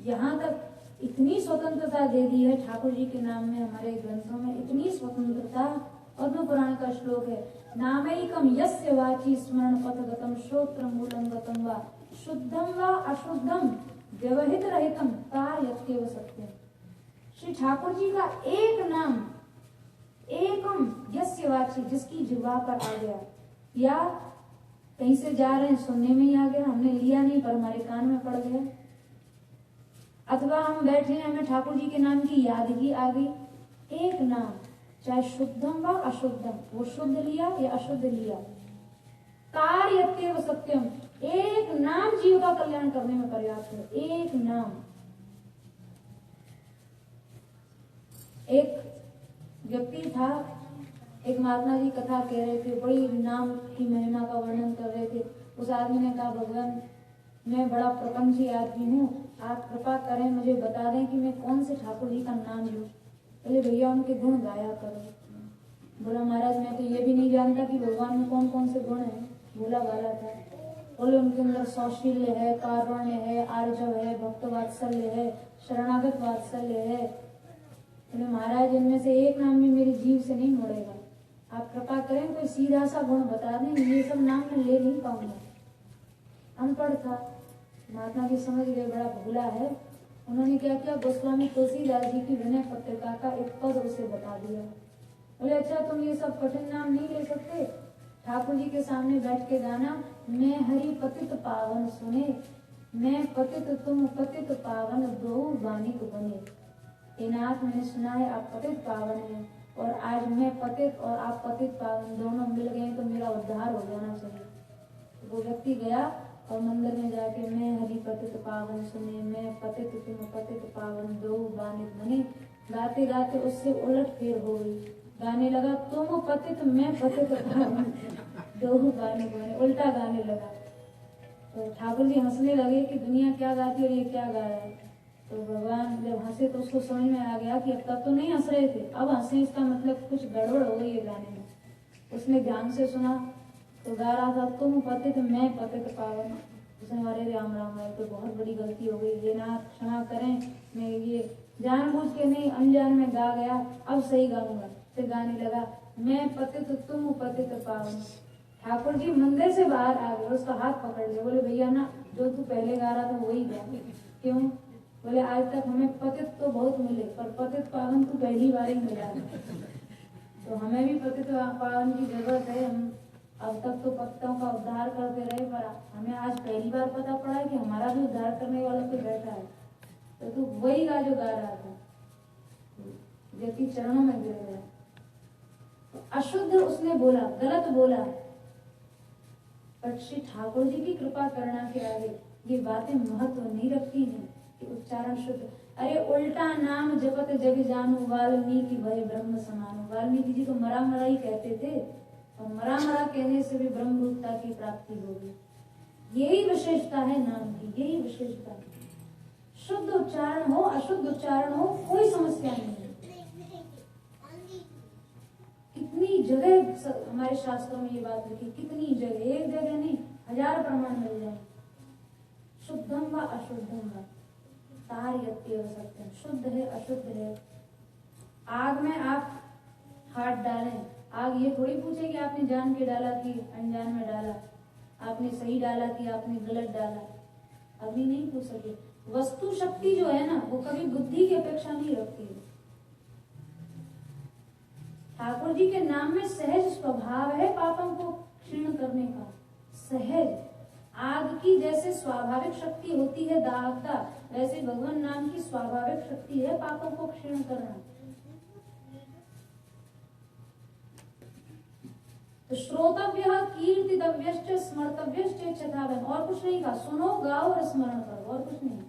यहाँ तक इतनी स्वतंत्रता दे दी है ठाकुर जी के नाम में, हमारे ग्रंथों में इतनी स्वतंत्रता। पद्म पुराण का श्लोक है, नामैकम यस्य वाची स्मरण पथगतम श्रोत्र मूलम गतम वा शुद्धम वा अशुद्धम व्यवहित रहितम कार्यत्येव सत्यम। श्री ठाकुर जी का एक नाम, एकम यस्य वाची, जिसकी जिह्वा पर आ गया, या कहीं से जा रहे हैं सुनने में ही आ गया, हमने लिया नहीं पर हमारे कान में पड़ गया, अथवा हम बैठे हैं हमें ठाकुर जी के नाम की यादगी आ गई। एक नाम, चाहे शुद्धम व अशुद्धम, वो शुद्ध लिया या अशुद्ध लिया, कार्यत्येव सत्यम, एक नाम जीव का कल्याण करने में पर्याप्त है। एक नाम। एक व्यक्ति था, एक महात्मा जी कथा कह रहे थे, बड़ी नाम की महिमा का वर्णन कर रहे थे। उस आदमी ने कहा, भगवान मैं बड़ा प्रपंची आदमी हूँ, आप कृपा करें मुझे बता दें कि मैं कौन से ठाकुर जी का नाम लूं। बोले भैया उनके गुण गाया करो। बोला महाराज मैं तो ये भी नहीं जानता कि भगवान में कौन कौन से गुण हैं। बोला वाला था। बोले उनके अंदर सौशील्य है, कारुण्य है, आर्जव है, भक्त वात्सल्य है, शरणागत वात्सल्य है। बोले महाराज इनमें से एक नाम भी मेरी जीव से नहीं मुड़ेगा, आप कृपा करें कोई सीधा सा गुण बता दें, ये सब नाम मैं ले नहीं पाऊंगा। अनपढ़ था, महात्मा जी समझ गए बड़ा भूला है। उन्होंने क्या किया, गोस्वामी तुलसीदास जी की विनय पत्रिका का एक पद उसे बता दिया। बोले अच्छा तुम ये सब कठिन नाम नहीं ले सकते, ठाकुर जी के सामने बैठ के गाना, मैं हरि पतित पावन सुने, मैं पतित तुम पतित पावन दो बानिक बने। हे नाथ मैंने सुना है आप पतित पावन हैं, और आज मैं पतित और आप पतित पावन दोनों मिल गए तो मेरा उद्धार हो जाना चाहिए। वो व्यक्ति गया और मंदिर में जाके मैं हरि पतित पावन सुने, मैं पतित तुम पतित पावन दो बानिक बने, गाते गाते उससे उलट फेर हो गई। गाने लगा तुम पतित मैं पतित पावन दो बानिक बने, उल्टा गाने लगा। तो ठाकुर जी हंसने लगे कि दुनिया क्या गाती और ये क्या गा रहा है। तो भगवान जब हंसे तो उसको समझ में आ गया कि अब तक तो नहीं हंस रहे थे, अब हंसे इसका मतलब कुछ गड़बड़ हो गई है गाने में। उसने ध्यान से सुना तो गा रहा था तुम पतित मैं पतित पावन। उसने हरे राम राम है तो बहुत बड़ी गलती हो गई, ये ना क्षमा करें, मैं ये जानबूझ के नहीं अनजान में गा गया, अब सही गाऊंगा। फिर गाने लगा मैं पतित तुम पतित पावन। ठाकुर जी मंदिर से बाहर आ गए, उसका हाथ पकड़ लिया। बोले भैया ना जो तू पहले गा रहा था वही गा। क्यों? बोले आज तक हमें पतित तो बहुत मिले पर पतित पावन तू पहली बार ही मिला है। तो हमें भी पतित पावन की जरूरत है। हम अब तक तो पतितों का उद्धार करते रहे, पर हमें आज पहली बार पता पड़ा कि हमारा भी उद्धार करने वाला कोई बैठा है। तो तू वही गा जो गा रहा था। व्यक्ति चरणों में गिर गया। तो अशुद्ध उसने बोला, गलत बोला, पर श्री ठाकुर जी की कृपा करना के आगे ये बातें महत्व नहीं रखती हैं कि उच्चारण शुद्ध। अरे उल्टा नाम जपत जग जानू, वाल्मीकि भय ब्रह्म समानु। वाल्मीकि जी तो मरा मरा ही कहते थे, और मरा मरा कहने से भी ब्रह्म रूपता की प्राप्ति होगी। यही विशेषता है नाम की, यही विशेषता है। शुद्ध उच्चारण हो अशुद्ध उच्चारण हो कोई समस्या नहीं है। कितनी जगह हमारे शास्त्रों में ये बात लिखी, कितनी जगह, एक जगह नहीं, हजार प्रमाण मिल जाए। शुद्धम व अशुद्धम व तार्यत्येव सत्यम। शुद्ध है अशुद्ध है। आग में आप हाथ डालें, आग ये थोड़ी पूछे कि आपने जान के डाला कि अनजान में डाला, आपने सही डाला कि आपने गलत डाला, अभी नहीं पूछ सके। वस्तु शक्ति जो है ना वो कभी बुद्धि की अपेक्षा नहीं रखती है। ठाकुर जी के नाम में सहज स्वभाव है पापों को क्षीण करने का। सहज आग की जैसे स्वाभाविक शक्ति होती है दाहकता, वैसे भगवान नाम की स्वाभाविक शक्ति है पापों को क्षीण करना। तो श्रोतव्य कीर्तितव्यश्च स्मर्तव्यश्च चेतावन, और कुछ नहीं कहा, सुनो गाओ और स्मरण करो, और कुछ नहीं।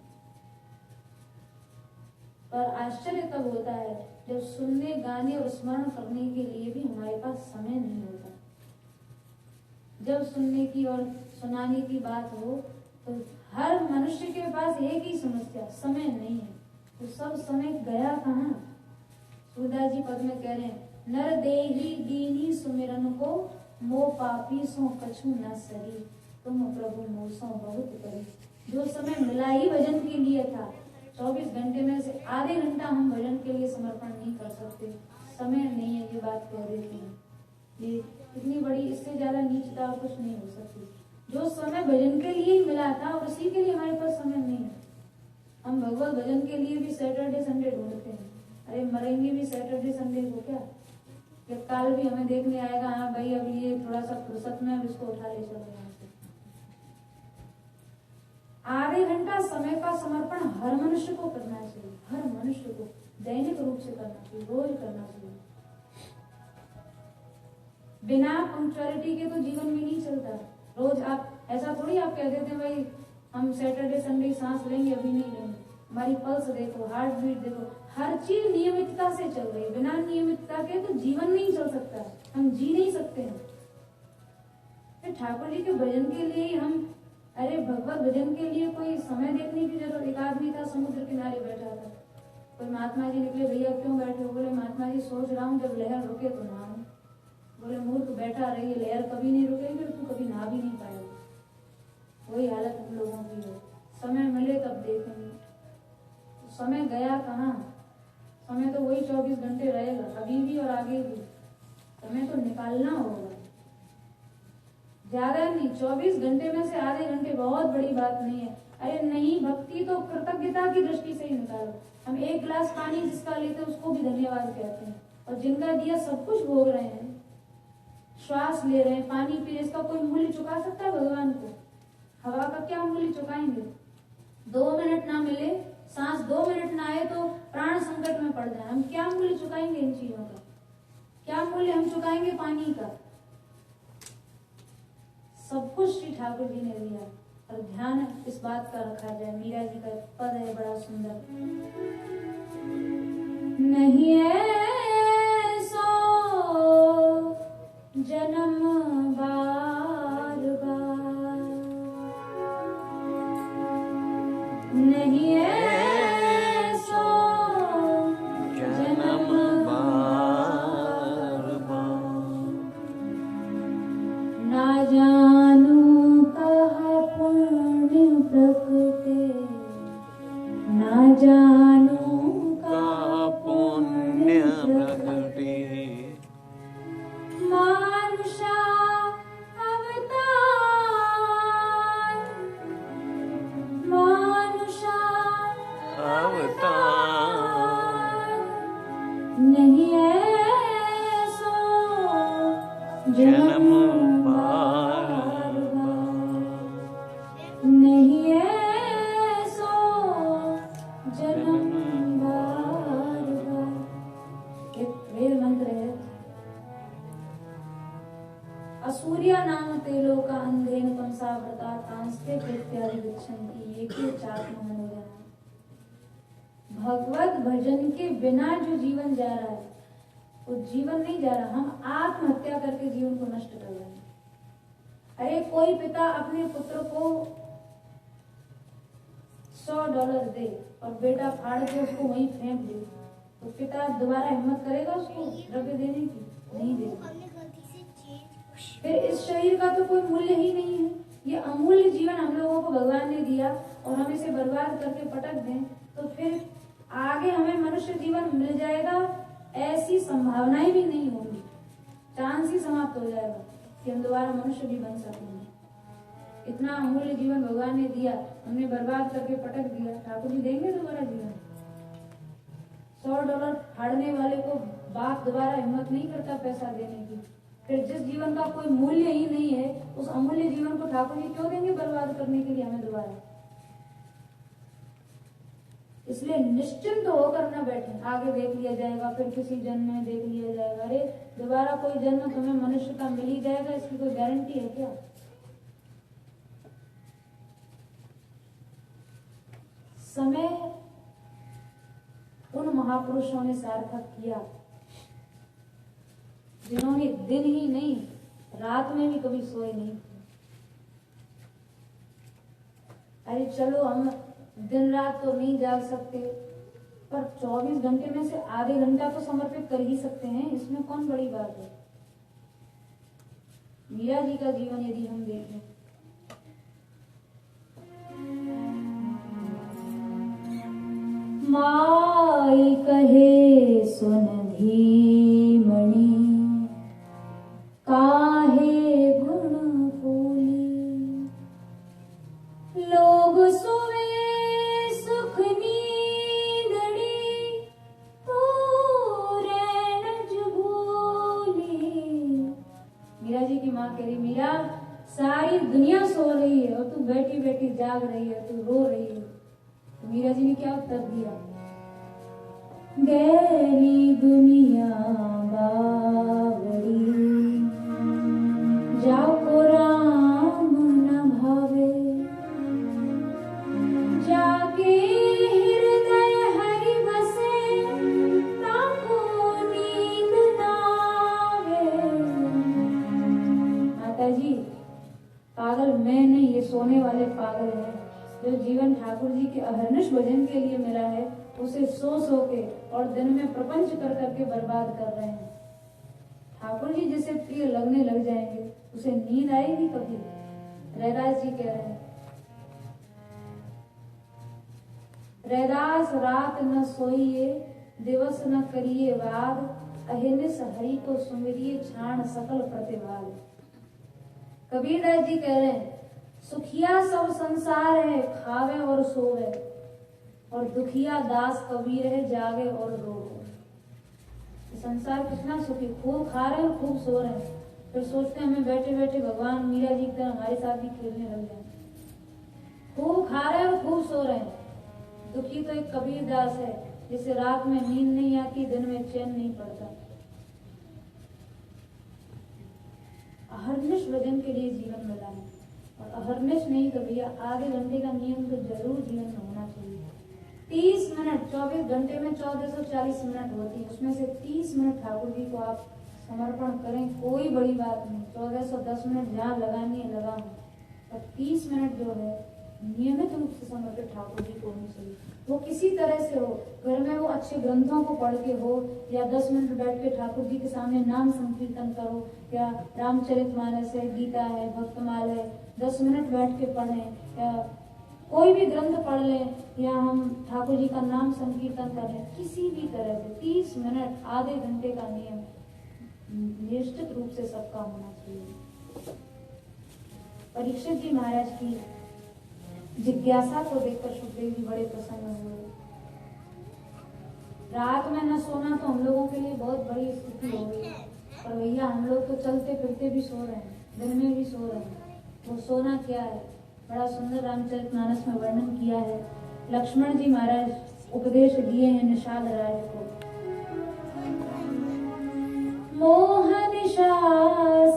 पर आश्चर्य तब होता है जब सुनने गाने और स्मरण करने के लिए भी हमारे पास समय नहीं होता। जब सुनने की और सुनाने की बात हो तो हर मनुष्य के पास एक ही समस्या, समय नहीं है। तो सब समय गया कहाँ? सूरदास जी पद में कह रहे हैं, नर देही दीनी सुमिरन को मो पापी सो कछु न सही, तुम प्रभु मोसो बहुत करी। जो समय मिला ही भजन के लिए था, 24 घंटे में से आधे घंटा हम भजन के लिए समर्पण नहीं कर सकते, समय नहीं है, ये बात कह देते हैं। ये इतनी बड़ी, इससे ज्यादा नीचता कुछ नहीं हो सकती। जो समय भजन के लिए ही मिला था और उसी के लिए हमारे पास समय नहीं है। हम भगवत भजन के लिए भी सैटरडे संडे ढूंढते हैं। अरे मरेंगे भी सैटरडे संडे को क्या? कि काल भी हमें देखने आएगा, हाँ भाई अब ये थोड़ा सा फुर्सत में, अब इसको उठा ले चलो यहाँ से। आधे घंटा समय का समर्पण हर मनुष्य को करना चाहिए, हर मनुष्य को दैनिक रूप से करना चाहिए, रोज करना चाहिए। बिना पंक्चुअलिटी के तो जीवन में नहीं चलता। रोज आप ऐसा थोड़ी आप कह देते हैं भाई हम सैटरडे संडे सांस लेंगे, अभी नहीं लेंगे। हमारी पल्स देखो, हार्ट बीट देखो, हर चीज नियमितता से चल रही है। बिना नियमितता के तो जीवन नहीं चल सकता, हम जी नहीं सकते हैं। फिर ठाकुर जी के भजन के लिए ही हम, अरे भगवत भजन के लिए कोई समय देखने की जरूरत। एक आदमी था समुद्र किनारे बैठा था, कोई महात्मा जी निकले, भैया क्यों बैठे हो? बोले महात्मा जी सोच रहा हूँ जब लहर रुके तो नहाऊं। बोले मूर्ख बैठा रही, लहर कभी नहीं रुकेगी, तू कभी नहा भी नहीं पाएगा। वही हालत हम लोगों की है, समय मिले तब देखेंगे। समय गया कहाँ? समय तो वही 24 घंटे रहेगा, अभी भी और आगे भी। समय तो निकालना होगा, ज्यादा नहीं। 24 घंटे में से आधे घंटे बहुत बड़ी बात नहीं है। अरे नहीं, भक्ति तो कृतज्ञता की दृष्टि से ही निकालो। हम एक गिलास पानी जिसका लेते हैं उसको भी धन्यवाद कहते हैं, और जिनका दिया सब कुछ भोग रहे हैं, श्वास ले रहे हैं, पानी पी रहे, इसका कोई मूल्य चुका सकता है भगवान को? हवा का क्या मूल्य चुकाएंगे? 2 मिनट ना मिले, सांस 2 मिनट ना आए तो प्राण संकट में पड़ जाए, हम क्या मूल्य चुकाएंगे इन चीजों का? क्या मूल्य हम चुकाएंगे पानी का? सब कुछ श्री ठाकुर जी ने दिया, और ध्यान इस बात का रखा जाए। मीरा जी का पद है बड़ा सुंदर, नहीं ऐसो जन्म बार बार, नहीं ऐसो जन्म बार बार, ना जानू कहाँ पुण्य प्रकटे, ना जानू का पुण्य प्रकटे, मानुषा अवतार, मानुषा अवतार, नहीं ऐसो जन्म जन्म बार बार, नहीं ऐसो जन्म बार बार। एक वेद मंत्र है, असूर्या नाम ते लोका अंधेन तमसा व्रता तांस्ते इत्यादि गच्छन्ति ये के चात्म मनोजना। भगवत भजन के बिना जो जीवन जा रहा है वो जीवन नहीं जा रहा, हम आत्महत्या करके जीवन को नष्ट कर रहे हैं। अरे कोई पिता अपने पुत्र को $100 दे और बेटा फाड़ के उसको वहीं फेंक दे, तो पिता दोबारा हिम्मत करेगा उसको द्रव्य देने की? नहीं देगा। फिर इस शरीर का तो कोई मूल्य ही नहीं है। ये अमूल्य जीवन हम लोगों को भगवान ने दिया और हम इसे बर्बाद करके पटक दें तो फिर आगे हमें मनुष्य जीवन मिल जाएगा ऐसी संभावनाएं भी नहीं होंगी। चांस ही समाप्त हो जाएगा कि हम दोबारा मनुष्य भी बन सकेंगे। इतना अमूल्य जीवन भगवान ने दिया, हमने बर्बाद करके पटक दिया। ठाकुर जी देंगे दोबारा जीवन? $100 फाड़ने वाले को बाप दोबारा हिम्मत नहीं करता पैसा देने की। फिर जिस जीवन का कोई मूल्य ही नहीं है उस अमूल्य जीवन को ठाकुर जी क्यों देंगे बर्बाद करने के लिए हमें दोबारा? इसलिए निश्चिंत होकर न बैठे, आगे देख लिया जाएगा, फिर किसी जन्म में देख लिया जाएगा। अरे दोबारा कोई जन्म तुम्हें मनुष्य का मिल ही जाएगा, इसकी कोई गारंटी है क्या? समय उन महापुरुषों ने सार्थक किया जिन्होंने दिन ही नहीं रात में भी कभी सोए नहीं थे। अरे चलो हम दिन रात तो नहीं जाग सकते, पर 24 घंटे में से आधे घंटा तो समर्पित कर ही सकते हैं, इसमें कौन बड़ी बात है? मीरा जी का जीवन यदि हम देखें, माई कहे सुन धीमणि काहे गुण फूली, लोग सोवे सुख नींदड़ी तू रैनज भूली। मीरा जी की माँ कह रही, मीरा सारी दुनिया सो रही है और तू बैठी बैठी जाग रही है, तू रो रही है। तो मीरा जी ने क्या उत्तर दिया, गैली दुनिया बावड़ी जाको राम न भावे, जाके हृदय हरि बसे ताको नींद नावे। माता जी पागल मैं नहीं, ये सोने वाले पागल हैं। जो जीवन ठाकुर जी के अहर्निश भजन के लिए मिला है उसे सो सो के और दिन में प्रपंच कर करके बर्बाद कर रहे हैं। ठाकुर जी जिसे प्रिय लगने लग जाएंगे उसे नींद आएगी कभी? रैदास जी कह रहे हैं, रैदास रात न सोइए दिवस न करिए वाद, अहिर्निश हरि को सुमिरिए छाण सकल प्रतिवाद। कबीरदास जी कह रहे हैं, सुखिया सब संसार है खावे और सोवे, और दुखिया दास कबीर है जागे और रोवे। संसार कितना सुखी, खूब खा रहे हैं खूब सो रहे हैं, फिर सोचते हैं हमें बैठे बैठे भगवान मीरा जी की तरह हमारे साथ भी खेलने लग जाए। खूब खा रहे हैं और खूब सो रहे हैं। दुखी तो एक कबीर दास है जिसे रात में नींद नहीं आती, दिन में चैन नहीं पड़ता। अहर्निश भजन के लिए जीवन मिला है, और अहर्निश नहीं तो भैया आधे घंटे का नियम तो जरूर जीवन में होना चाहिए। 30 मिनट, 24 घंटे में 1440 मिनट होती है, उसमें से 30 मिनट ठाकुर जी को आप समर्पण करें, कोई बड़ी बात नहीं। 1410 मिनट जहाँ लगानी है लगा, पर 30 मिनट जो है नियमित रूप से समर्पित ठाकुर जी को होनी चाहिए। वो किसी तरह से हो, घर में वो अच्छे ग्रंथों को पढ़ के हो, या 10 मिनट बैठ के ठाकुर जी के सामने नाम संकीर्तन करो, या रामचरितमानस है, गीता है, भक्तमाल है, 10 मिनट बैठ के पढ़ें, या कोई भी ग्रंथ पढ़ लें, या हम ठाकुर जी का नाम संकीर्तन कर लें। किसी भी तरह से 30 मिनट आधे घंटे का नियम निश्चित रूप से सबका होना चाहिए। परीक्षित जी महाराज की जिज्ञासा को देखकर सुखदेव जी बड़े प्रसन्न हुए। रात में न सोना तो हम लोगों के लिए बहुत बड़ी स्थिति हो गई, पर भैया हम लोग तो चलते फिरते भी सो रहे हैं, दिन में भी सो रहे हैं। वो सोना क्या है, बड़ा सुंदर रामचरितमानस में वर्णन किया है। लक्ष्मण जी महाराज उपदेश दिए हैं निषाद राय को, मोह निशा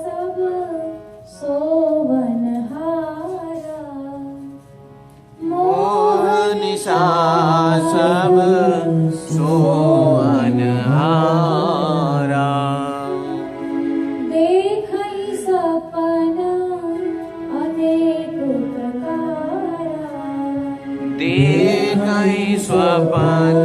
सब सोवन हारा, मोह निशा सब सोवन हारा, देखई सपन अनेक प्रकारा, देखई स्वपन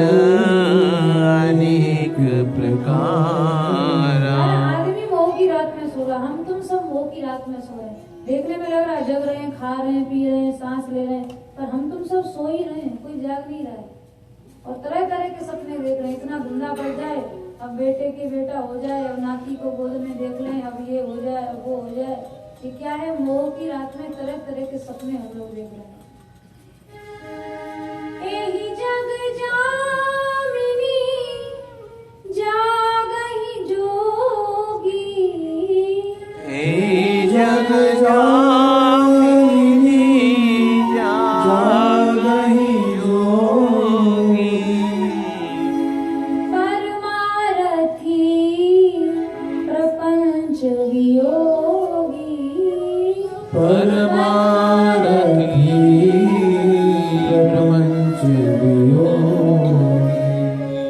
अनेक प्रकारा। आदमी मोह की रात में सो रहा, हम तुम सब मोह की रात में सो रहे हैं। देखने में लग रहा है जग रहे हैं, खा रहे हैं, पी रहे हैं, सांस ले रहे हैं, पर हम तुम सब सो ही रहे हैं, कोई जाग नहीं रहा है। और तरह तरह के सपने देख रहे हैं, इतना धंधा बढ़ जाए, अब बेटे के बेटा हो जाए, अब नाती को गोद में देख लें, अब ये हो जाए, अब वो हो जाए। ये क्या है, मोह की रात में तरह तरह के सपने हम लोग देख रहे हैं। एही जग जामिनी जागहि जोगी, हे जग जामिनी जागहि योगी, परमारथी प्रपंच वियोगी, परमारथी प्रपंच वियोगी।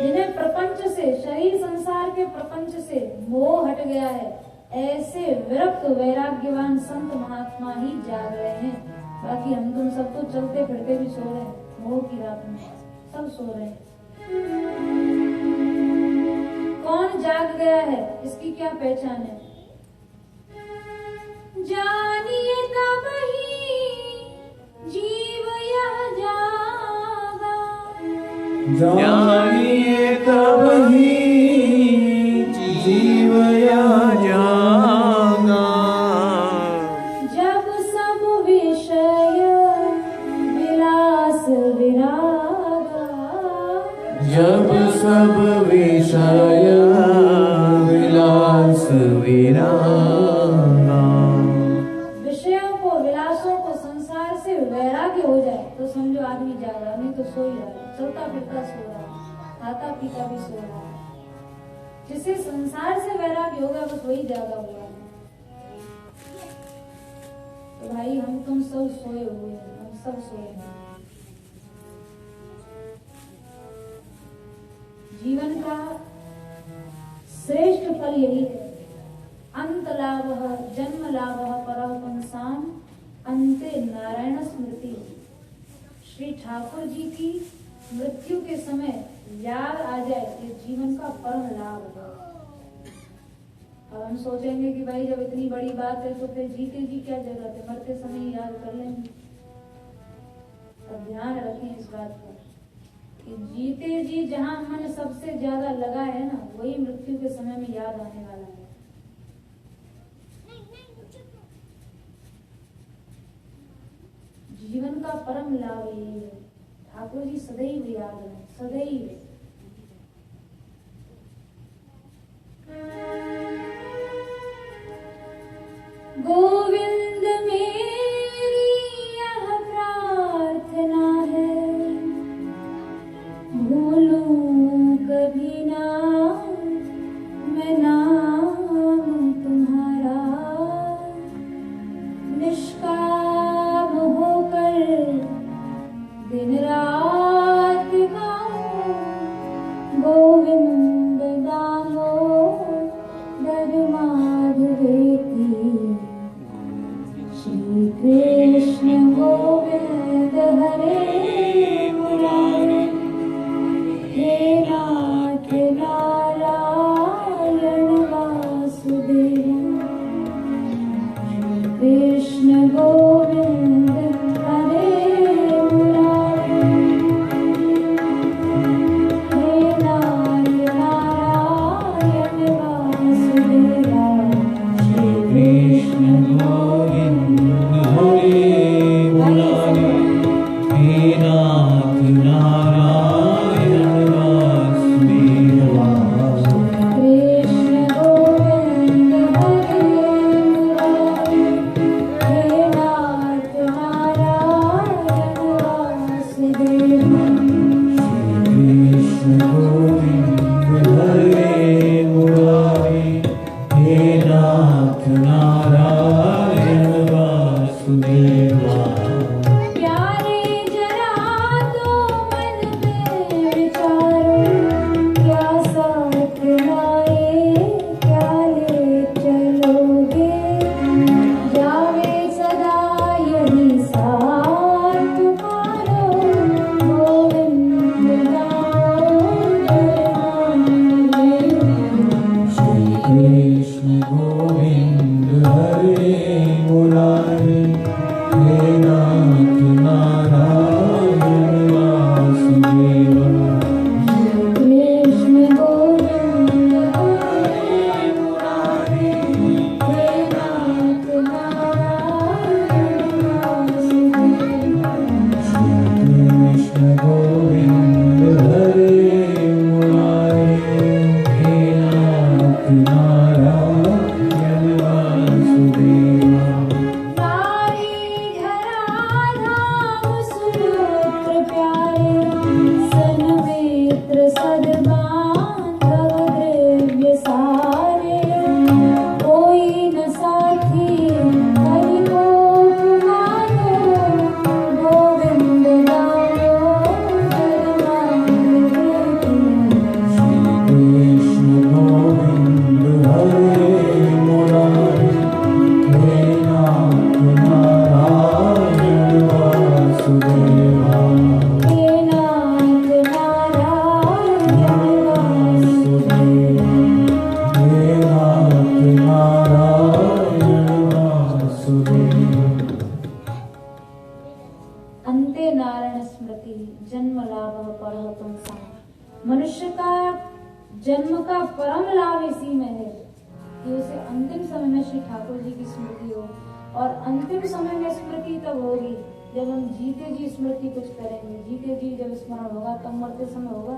जिन्हें प्रपंच से, शरीर संसार के प्रपंच से मोह हट गया है, ऐसे विरक्त वैराग्यवान संत महात्मा ही जाग रहे हैं। बाकी हम तुम सब तो चलते फिरते भी सो रहे हैं, मोह की रात में सब सो रहे हैं। कौन जाग गया है, इसकी क्या पहचान है? जानिए तब ही जीव यह जागा। जानिए तब ही जीव यह जागा। जब सब विषय विलास विरागा। जब सब विषय विलास विरागा। विषयों को विलासों को संसार से वैराग्य हो जाए तो समझो आदमी जागा, नहीं तो सो ही रहा है, चलता फिरता सो रहा है, खाता पीता भी सो रहा है। जिसे संसार से वैराग्य होगा बस वही जागा हुआ है। तो भाई हम तुम सब सोए हुए हैं, हम सब सोए हैं। जीवन का श्रेष्ठ फल यही है। अंत लाभ जन्म लाभ परम पुंसाम अंते नारायण स्मृति। श्री ठाकुर जी की मृत्यु के समय याद आ जाए ये जीवन का परम लाभ है। अब हम सोचेंगे कि भाई जब इतनी बड़ी बात है तो फिर जीते जी क्या जरूरत है, मरते समय ही याद कर लेंगे। अब ध्यान रखें इस बात पर कि जीते जी जहां मन सबसे ज्यादा लगा है ना, वही मृत्यु के समय में याद आने वाला है। जीवन का परम लाभ यही है। ठाकुर जी सदैव याद है, सदैव। गोविंद मेरी यह प्रार्थना है, भूलूं कभी ना मैं नाम तुम्हारा। निष्काम होकर दिन रात गाऊं गोविंद दामोदर माधवेति। श्री कृष्ण गोविंद हरे मुरारी, हे नाथ नारायण वासुदेव। कृष्ण गोविंद हरे मुरारी, हे नाथ नारायण वासुदेव। श्री कृष्ण गोविंद हरे मुरारी, हे नाथ नारायण वासुदेवा। कृष्ण गोविंद हरे मुरारी, हे नाथ नारायण वासुदेव। कृष्ण गोविंद हरे मुरारी, हे नाथ नारायण वासुदेवा। प्यारे जरा तो मन में विचारो, क्या साथ लाए क्या ले चलोगे। जावे सदा यही साथ तुम्हारो, गोविंद दामोदर माधवेति। श्री कृष्ण गोविंद हरे मुरारी, हे नाथ नारायण वासुदेवा। कृष्ण गोविंद हरे मुरारी, हे नाथ नारायण वासुदेव। कृष्ण गोविंद हरे मुरारी, हे नाथ नारायण वासुदेवा। नारी धरा हृदय नारायण स्मृति जन्म लाभ परम तुम संग। मनुष्य का जन्म का परम लाभ इसी में है कि उसे अंतिम समय में श्री ठाकुर जी की स्मृति हो। और अंतिम समय में स्मृति तब होगी जब हम जीते जी स्मृति कुछ करेंगे। जीते जी जब स्मरण होगा तब मरते समय होगा।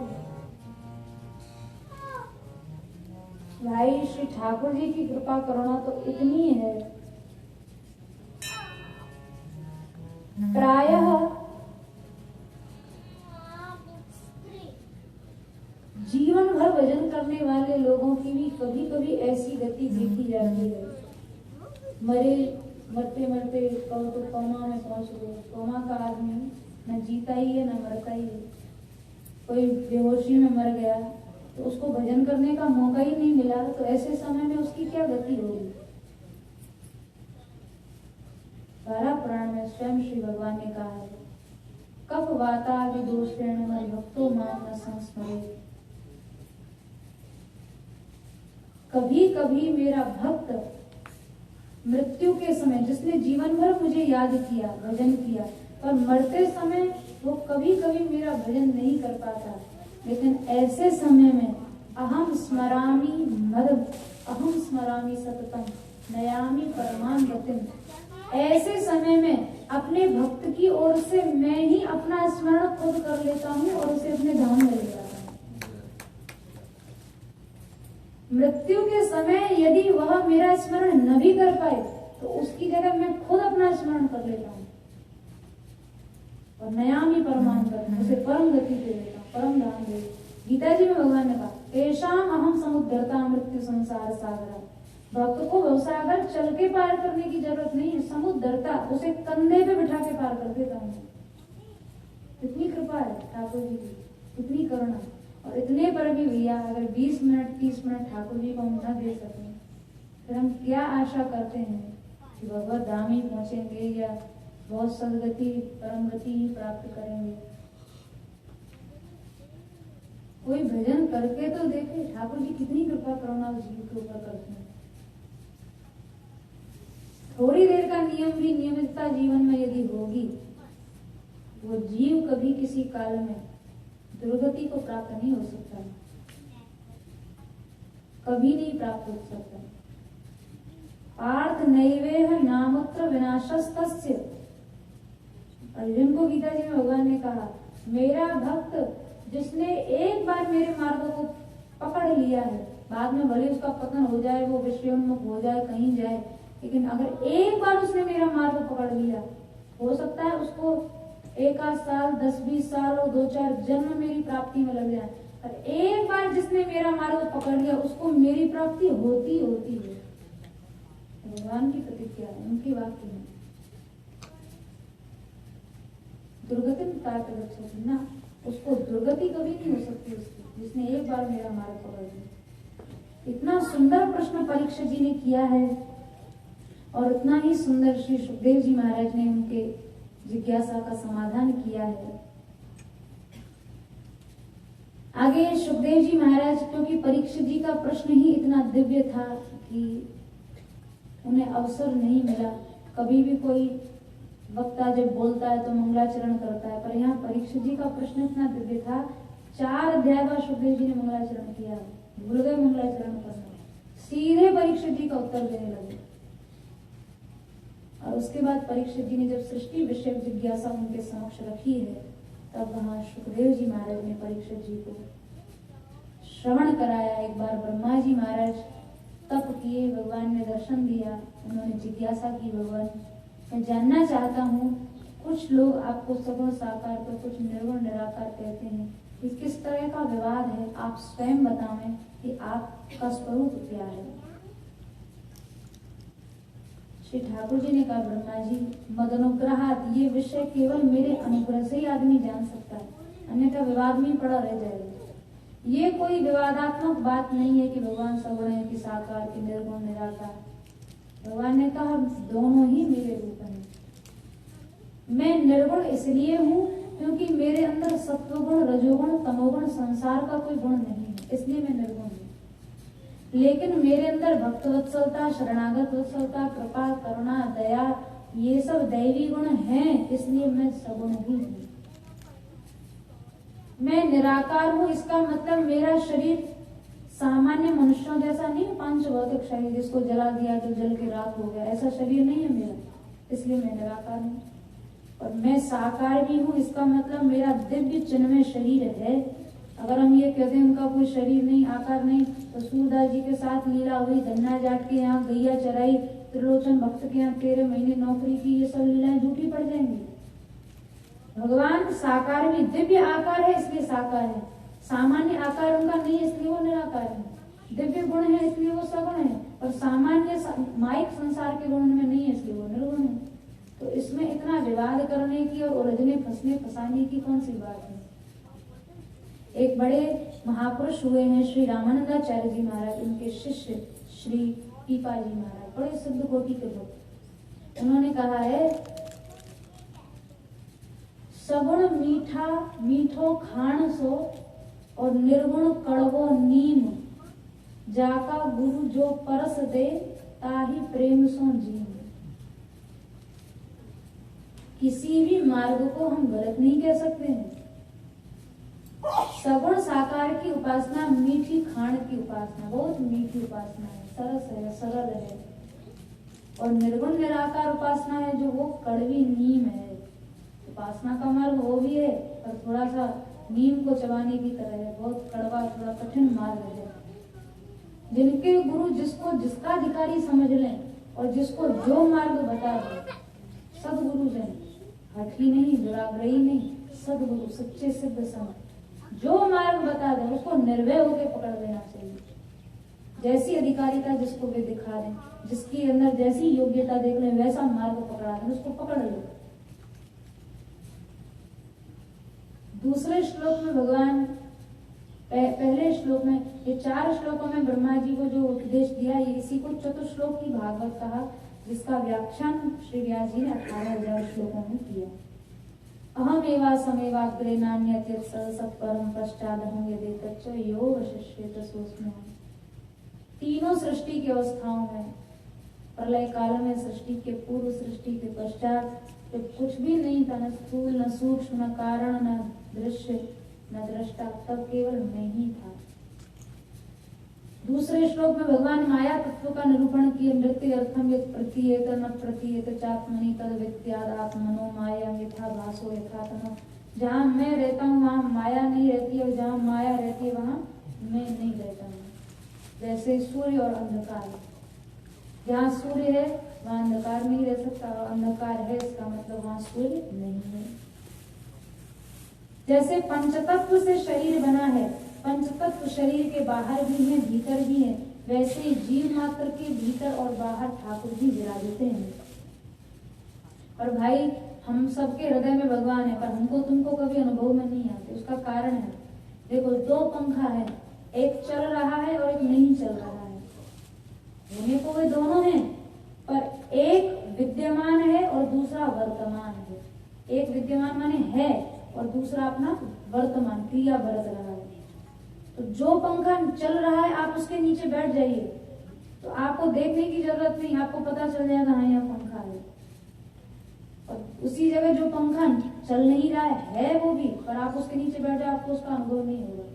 भाई श्री ठाकुर जी की कृपा करुणा तो इतनी है, प्रायः जीवन भर भजन करने वाले लोगों की भी कभी कभी ऐसी गति देखी जाती है। मरते मरते कहो तो कोमा में पहुंच गए। कोमा का आदमी न जीता ही है न मरता ही है। कोई बेहोशी में मर गया तो उसको भजन करने का मौका ही नहीं मिला, तो ऐसे समय में उसकी क्या गति होगी। बारह पुराण में स्वयं श्री भगवान ने कहा है, कफ वाता विदोषेण मद भक्तो माम न संस्मरे। कभी कभी मेरा भक्त मृत्यु के समय, जिसने जीवन भर मुझे याद किया, भजन किया, पर मरते समय वो कभी कभी मेरा भजन नहीं कर पाता। लेकिन ऐसे समय में अहम स्मरामि मद, अहम स्मरामि सततम नयामि परमां गतिम। ऐसे समय में अपने भक्त की ओर से मैं ही अपना स्मरण खुद कर लेता हूँ और उसे अपने धाम में ले जाता हूँ। मृत्यु के समय यदि वह मेरा स्मरण न भी कर पाए तो उसकी जगह मैं खुद अपना स्मरण कर लेता हूँ और नयामि परमां गतिम, उसे परम गति दे देता हूँ, परम धाम दे। गीता जी में भगवान ने कहा, तेषाम अहम समुद्धरता मृत्यु संसार सागरा। भक्त को भवसागर चल के पार करने की जरूरत नहीं है, समुद्धरता, उसे कंधे पे बिठा के पार कर देता हूँ। इतनी कृपा है ठाकुर जी की, इतनी करुणा। और इतने पर भी भैया अगर 20 मिनट 30 मिनट ठाकुर जी को हम न दे सकें फिर हम क्या आशा करते हैं कि भगवत धाम ही पहुंचेंगे या बहुत सदगति परम गति ही प्राप्त करेंगे। कोई भजन करके तो देखे ठाकुर जी कितनी कृपा करुणा उस जीव के ऊपर करते हैं। थोड़ी देर का नियम भी नियमितता जीवन में यदि होगी, वो जीव कभी किसी काल में दुर्गति को प्राप्त नहीं हो सकता, कभी नहीं प्राप्त हो सकता। पार्थ नैवेह नामत्र विनाशस्तस्य। अर्जुन को गीता जी में भगवान ने कहा, मेरा भक्त जिसने एक बार मेरे मार्ग को पकड़ लिया है, बाद में भले उसका पतन हो जाए, वो विषयोन्मुख हो जाए, कहीं जाए, लेकिन अगर एक बार उसने मेरा मार्ग पकड़ लिया, हो सकता है उसको 1 साल 10-20 साल और 2-4 जन्म मेरी प्राप्ति में लग जाए, और एक बार जिसने मेरा मार्ग पकड़ लिया उसको मेरी प्राप्ति होती होती है। भगवान की प्रतिज्ञा है, उनकी वाक्य है। दुर्गति ना, उसको दुर्गति कभी नहीं हो सकती उसकी, जिसने एक बार मेरा मार्ग पकड़ लिया। इतना सुंदर प्रश्न परीक्षित जी ने किया है और इतना ही सुंदर श्री सुखदेव जी महाराज ने उनके जिज्ञासा का समाधान किया है। आगे सुखदेव जी महाराज, क्योंकि परीक्षित जी का प्रश्न ही इतना दिव्य था कि उन्हें अवसर नहीं मिला। कभी भी कोई वक्ता जब बोलता है तो मंगलाचरण करता है, पर यहाँ परीक्षित जी का प्रश्न इतना दिव्य था, 4 अध्याय बाद सुखदेव जी ने मंगलाचरण किया, भूल गए मंगलाचरण करना, सीधे परीक्षित जी का उत्तर देने लगे। और उसके बाद परीक्षित जी ने जब सृष्टि विषयक जिज्ञासा उनके समक्ष रखी है, तब वहां सुखदेव जी महाराज ने परीक्षित जी को श्रवण कराया। एक बार ब्रह्मा जी महाराज तप किए, भगवान ने दर्शन दिया, उन्होंने जिज्ञासा की, भगवान मैं जानना चाहता हूँ, कुछ लोग आपको सगुण साकार तो कुछ निर्गुण निराकार कहते हैं, ये किस तरह का विवाद है, आप स्वयं बताएं कि आपका स्वरूप क्या है। श्री ठाकुर जी ने कहा, ब्रह्मा जी मदनुग्रहात, ये विषय केवल मेरे अनुग्रह से ही आदमी जान सकता है, अन्यथा विवाद में पड़ा रह जाएगा। ये कोई विवादात्मक बात नहीं है कि भगवान सगुण है कि साकार कि निर्गुण निराकार। भगवान ने कहा दोनों ही मेरे रूप हैं। मैं निर्गुण इसलिए हूँ क्योंकि मेरे अंदर सत्वगुण रजोगुण तमोगुण संसार का कोई गुण नहीं है, इसलिए मैं निर्गुण हूँ। लेकिन मेरे अंदर भक्त वत्सलता, शरणागत वत्सलता, कृपा, करुणा, दया ये सब दैवी गुण हैं, इसलिए मैं सगुण भी हूँ। मैं निराकार हूँ, इसका मतलब मेरा शरीर सामान्य मनुष्यों जैसा नहीं, पांच भौतिक शरीर जिसको जला दिया तो जल के राख हो गया, ऐसा शरीर नहीं है मेरा, इसलिए मैं निराकार हूँ। और मैं साकार भी हूँ, इसका मतलब मेरा दिव्य चिन्मय शरीर है। अगर हम ये कहते हैं उनका कोई शरीर नहीं, आकार नहीं, तो सूरदास जी के साथ लीला हुई, गन्ना जाट के यहाँ गैया चराई, त्रिलोचन भक्त के यहाँ 13 महीने नौकरी की, ये सब लीलाएं झूठी पड़ जाएंगी। भगवान साकार भी, दिव्य आकार है इसलिए साकार है, सामान्य आकार उनका नहीं है इसलिए वो निराकार है। दिव्य गुण है इसलिए वो सगुण है, और सामान्य माइक संसार के गुण में नहीं है इसलिए वो निर्गुण है। तो इसमें इतना विवाद करने की और उलझने फंसने फंसाने की कौन सी बात है। एक बड़े महापुरुष हुए हैं श्री रामानंदाचार्य जी महाराज, उनके शिष्य श्री पीपा जी महाराज, बड़े सिद्ध कोटि के भक्त। उन्होंने कहा है, सगुण मीठा मीठो खाण सो, और निर्गुण कड़वो नीम, जाका गुरु जो परस दे, ताही प्रेम सो जीव। किसी भी मार्ग को हम गलत नहीं कह सकते हैं। सगुण साकार की उपासना मीठी खाण की उपासना, बहुत मीठी उपासना है, सरस है, सरल है। और निर्गुण निराकार उपासना है जो वो कड़वी नीम है। उपासना का मार्ग वो भी है, पर थोड़ा सा नीम को चबाने की तरह है, बहुत कड़वा, थोड़ा कठिन मार्ग है। जिनके गुरु जिसको जिसका अधिकारी समझ लें और जिसको जो मार्ग बता दे, सदगुरु जन, हठी नहीं, दुराग्रही नहीं, सदगुरु सच्चे सिद्ध संत जो मार्ग बता दें उसको निर्भय होकर पकड़ लेना चाहिए। जैसी अधिकारिता जिसको वे दिखा दें, जिसके अंदर जैसी योग्यता देख लें, वैसा मार्ग पकड़ा दें, उसको पकड़ लो। दूसरे श्लोक में भगवान, पहले श्लोक में, ये 4 श्लोकों में ब्रह्मा जी को जो उपदेश दिया, ये इसी को चतुश्लोक की भागवत कहा, जिसका व्याख्यान श्री व्यास जी ने 18,000 श्लोकों में किया। अहम एवा समेवाग्रे नान्यत् सत्परम पश्चादहं यदि तच्च योग शिष्येत सोऽस्म्यहम्। तीनों सृष्टि की अवस्थाओं में, प्रलय काल में, सृष्टि के पूर्व, सृष्टि के पश्चात, जब कुछ भी नहीं था, न स्थूल, न सूक्ष्म, न कारण, न दृश्य, न दृष्टा, तब केवल मैं ही था। दूसरे श्लोक में भगवान माया तत्व का निरूपण किए, नृत्य अर्थम यत् प्रतीयेत न प्रतीयेत चात्मनि तद विद्याद आत्मनो माया यथा भासो यथा तनो। जहाँ मैं रहता हूँ वहाँ माया नहीं रहती है, और जहाँ माया रहती है वहाँ मैं नहीं रहता हूँ। जैसे सूर्य और अंधकार, जहाँ सूर्य है वहाँ अंधकार नहीं रह सकता, और अंधकार है इसका मतलब वहाँ सूर्य नहीं है। जैसे पंचतत्व से शरीर बना है, पंचतत्व शरीर के बाहर भी हैं, भीतर भी हैं, वैसे ही जीव मात्र के भीतर और बाहर ठाकुर जी विराजते हैं। और भाई हम सबके हृदय में भगवान है, पर हमको तुमको कभी अनुभव में नहीं आते। उसका कारण है, देखो 2 पंखा है, एक चल रहा है और एक नहीं चल रहा है। होने को वे दोनों हैं, पर एक विद्यमान है और दूसरा वर्तमान है। एक विद्यमान माने है, और दूसरा अपना वर्तमान क्रिया बरत रहा है। तो जो पंखा चल रहा है, आप उसके नीचे बैठ जाइए तो आपको देखने की जरूरत नहीं, आपको पता चल जाएगा हाँ यहाँ पंखा है। और उसी जगह जो पंखा चल नहीं रहा है वो भी, पर आप उसके नीचे बैठ जाए, आपको उसका अनुभव नहीं होगा।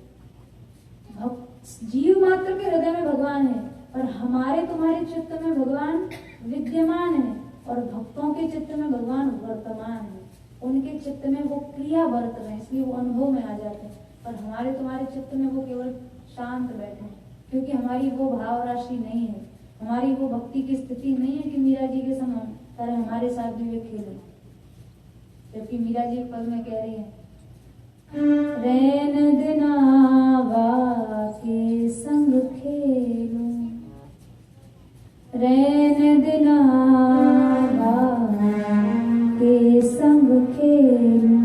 जीव मात्र के हृदय में भगवान है, पर हमारे तुम्हारे चित्त में भगवान विद्यमान है, और भक्तों के चित्त में भगवान वर्तमान है। उनके चित्त में वो क्रिया बरत रहे हैं, इसलिए वो अनुभव में आ जाते हैं, पर हमारे तुम्हारे चित्त में वो केवल शांत बैठे हैं, क्योंकि हमारी वो भाव राशि नहीं है, हमारी वो भक्ति की स्थिति नहीं है कि मीरा जी के समान तरह हमारे साथ भी वे खेलें। जबकि मीरा जी पद में कह रही है, रैन दिनावा के संग खेलूं, रैन दिनावा के संग खेलूं,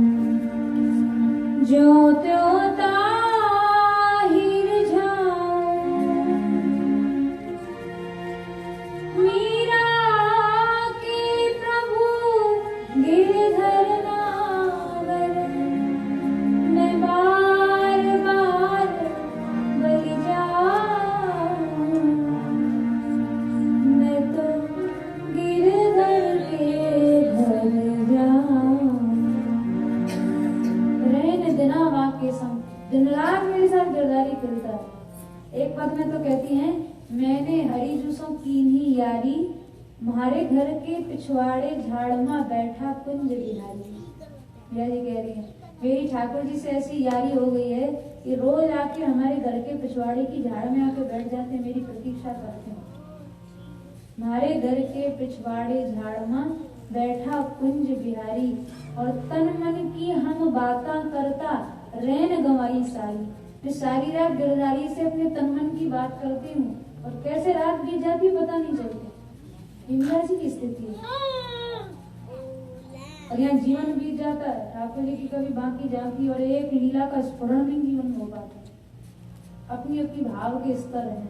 जो त्यों ताहिर जाऊं, मीरा के प्रभु गिरधर नागर, मैं बार बार बलि जाऊं, मैं तो गिरधर के खिलता है। एक पद में तो कहती हैं, मैंने हरी जूसों कीन्ही यारी, तुम्हारे घर के पिछवाड़े झाड़ में बैठा कुंज बिहारी। भैया जी कह रही है, मेरी ठाकुर जी से ऐसी यारी हो गई है कि रोज आके हमारे घर के पिछवाड़े की झाड़ में आके बैठ जाते हैं, मेरी प्रतीक्षा करते हैं। हमारे घर के पिछवाड़े झाड़ में बैठा कुंज बिहारी, और तन मन की हम बाता करता रैन गंवाई सारी। मैं सारी रात गिरधारी से अपने तन मन की बात करती हूँ और कैसे रात बीत जाती पता नहीं चलती। इंदिरा जी की स्थिति है, और यहाँ जीवन बीत जाता है। ठाकुर जी की कभी बाकी जाती और एक लीला का स्फुरण नहीं जीवन में हो पाता। अपनी अपनी भाव के स्तर हैं,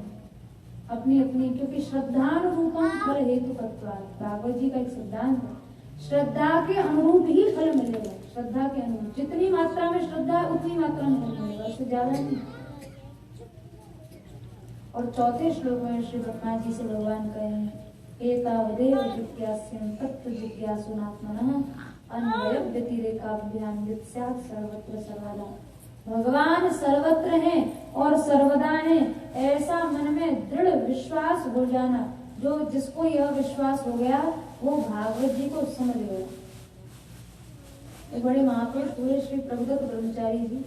अपनी अपनी, क्योंकि श्रद्धानुरूपम फल हेतु तत्वात्, भागवत जी का एक सिद्धांत है, श्रद्धा के अनुरूप ही फल मिलेगा। श्रद्धा के अनुरूप जितनी मात्रा में श्रद्धा है उतनी मात्रा में फल मिलेगा, उससे ज्यादा नहीं। और चौथे श्लोक में श्री ब्रह्मा जी से भगवान कहे, एतावदेव जिज्ञास्यं तत्व जिज्ञासुनात्मनः अन्वय व्यतिरेकाभ्याम यत्स्यात् सर्वत्र सर्वदा। भगवान सर्वत्र हैं और सर्वदा हैं, ऐसा मन में दृढ़ विश्वास हो जाना। जो जिसको यह विश्वास हो गया वो भागवत जी को समझ गया। एक बड़े महापुरुष पूरे श्री प्रभुदत्त ब्रह्मचारी जी,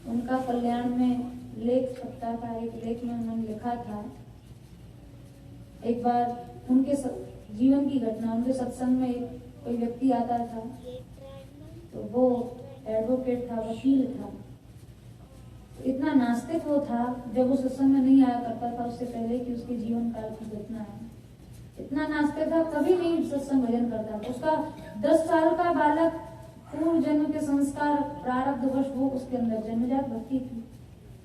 उनका कल्याण में लेख छपता था। एक लेख में उन्होंने लिखा था, एक बार उनके जीवन की घटना, उनके सत्संग में एक कोई व्यक्ति आता था, तो वो एडवोकेट था, वकील था। इतना नास्तिक वो था, जब वो सत्संग में नहीं आया करता था उससे पहले कि उसके जीवन काल की घटना है, इतना नास्तिक था, कभी नहीं सत्संग भजन करता था। उसका 10 साल का बालक, पूर्व जन्म के संस्कार प्रारब्धवश वो उसके अंदर जन्मजात भक्ति थी,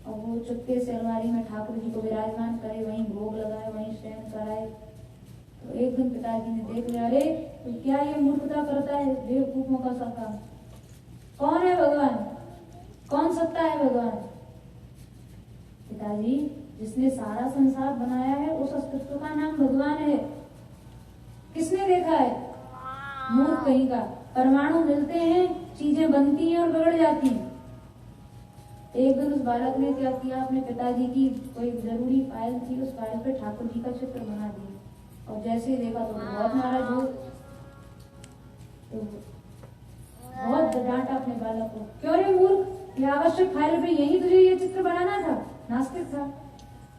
और वो चुपके से अलमारी में ठाकुर जी को विराजमान करे, वहीं भोग लगाए, वहीं शयन कराए। तो एक दिन पिताजी ने देख लिया, अरे तो क्या ये मूर्खता करता है, बेवकूफों का सा काम। कौन है भगवान, कौन सत्ता है भगवान? पिताजी, जिसने सारा संसार बनाया है उस अस्तित्व का नाम भगवान है। किसने देखा है? मूर्ख कहीं का। परमाणु मिलते हैं, चीजें बनती हैं और बिगड़ जाती हैं। एक दिन उस बालक ने क्या किया, अपने पिताजी की कोई जरूरी फाइल थी, उस फाइल पे ठाकुर जी का चित्र बना दिया, और जैसे ही देखा तो बहुत नाराज हो, तो बहुत डांटा अपने बालक को, क्यों रे मूर्ख, ये आवश्यक फाइल पे यही तुझे ये चित्र बनाना था, नास्तिक था।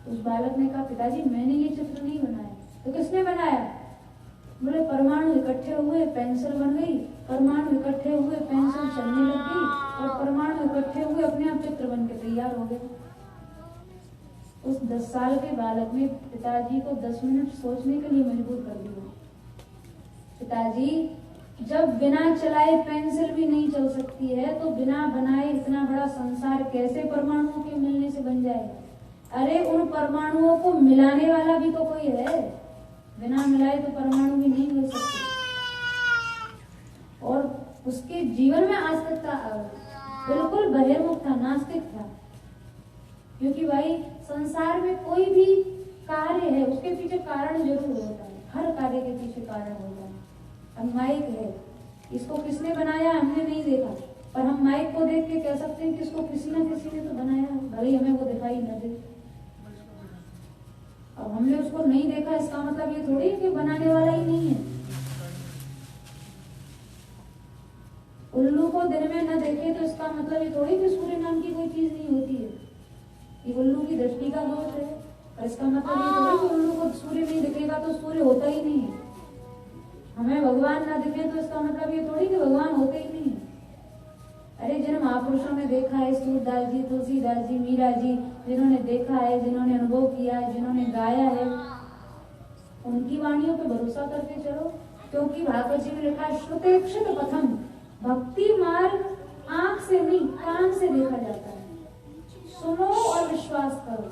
तो उस बालक ने कहा, पिताजी मैंने ये चित्र नहीं बनाया। तो किसने बनाया? बोले परमाणु इकट्ठे हुए पेंसिल बन गई, परमाणु इकट्ठे हुए पेंसिल चलने लग गई, और परमाणु इकट्ठे हुए अपने आप चित्र बन के तैयार हो गए। उस 10 साल के बालक ने पिताजी को 10 मिनट सोचने के लिए मजबूर कर दिया। पिताजी, जब बिना चलाए पेंसिल भी नहीं चल सकती है, तो बिना बनाए इतना बड़ा संसार कैसे परमाणुओं के मिलने से बन जाएगा? अरे उन परमाणुओं को मिलाने वाला भी तो कोई है, बिना मिलाए तो परमाणु भी नहीं मिल सकते। और उसके जीवन में आस्तिकता बिल्कुल बहिर्मुख था, नास्तिक था, क्योंकि भाई संसार में कोई भी कार्य है उसके पीछे कारण जरूर होता है, हर कार्य के पीछे कारण होता है। अब माइक है, इसको किसने बनाया हमने नहीं देखा, पर हम माइक को देख के कह सकते हैं कि इसको किसी न किसी ने तो बनाया है, भले हमें वो दिखाई न दे। अब हमने उसको नहीं देखा, इसका मतलब ये थोड़ी कि बनाने वाला ही नहीं है। उल्लू को दिन में न देखे तो इसका मतलब ये थोड़ी कि सूर्य नाम की कोई चीज नहीं होती है, ये उल्लू की दृष्टि का दोष है। और इसका मतलब ये थोड़ी कि उल्लू को सूर्य नहीं दिखेगा तो सूर्य होता ही नहीं है। हमें भगवान ना दिखे तो इसका मतलब ये थोड़ी कि भगवान होते ही नहीं है। अरे जिन महापुरुषों ने देखा है, सूरदास जी, तुलसीदास जी, मीरा जी, जिन्होंने देखा है, जिन्होंने अनुभव किया है, जिन्होंने गाया है, उनकी वाणियों पे भरोसा करके चलो। क्योंकि भागवत जी में लिखा है, श्रुतेक्षित पथम, भक्ति मार्ग आंख से नहीं कान से देखा जाता है, सुनो और विश्वास करो।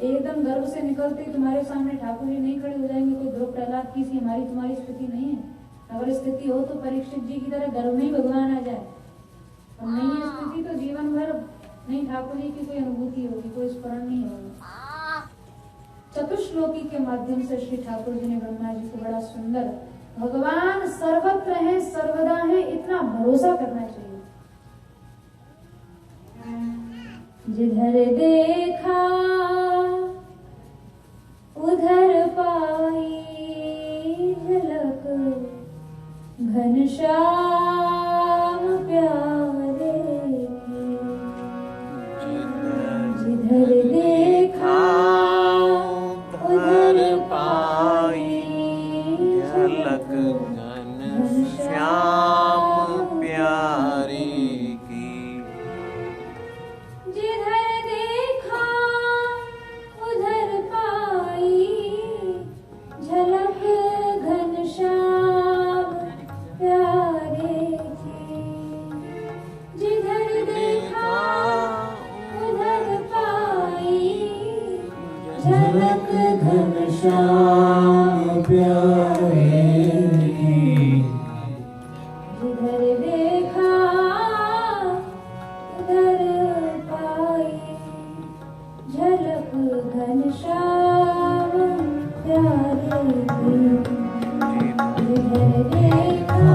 एकदम गर्भ से निकलते तुम्हारे सामने ठाकुर जी नहीं खड़े हो जाएंगे, कोई ध्रुव प्रहलाद की सी हमारी तुम्हारी स्थिति नहीं है। अगर स्थिति हो तो परीक्षित जी की तरह गर्भ में ही भगवान आ जाए, और नहीं है स्थिति तो जीवन भर नहीं ठाकुर जी की कोई अनुभूति होगी, कोई स्मरण नहीं होगा। चतुश्लोकी के माध्यम से श्री ठाकुर जी ने ब्रह्मा जी को बड़ा सुंदर, भगवान सर्वत्र है, सर्वदा है, इतना भरोसा करना चाहिए। जिधर देखा उधर पाई झलक घनश्याम प्यारे की। जिधर देखा उधर पाई झलक घनश्याम प्यारे की। जिधर देखा उधर पाई झलक घनश्याम प्यारे की। जिधर देखा उधर पाई झलक घनश्याम प्यारे की। जिधर देखा उधर पाई झलक घनश्याम प्यारे की। जिधर देखा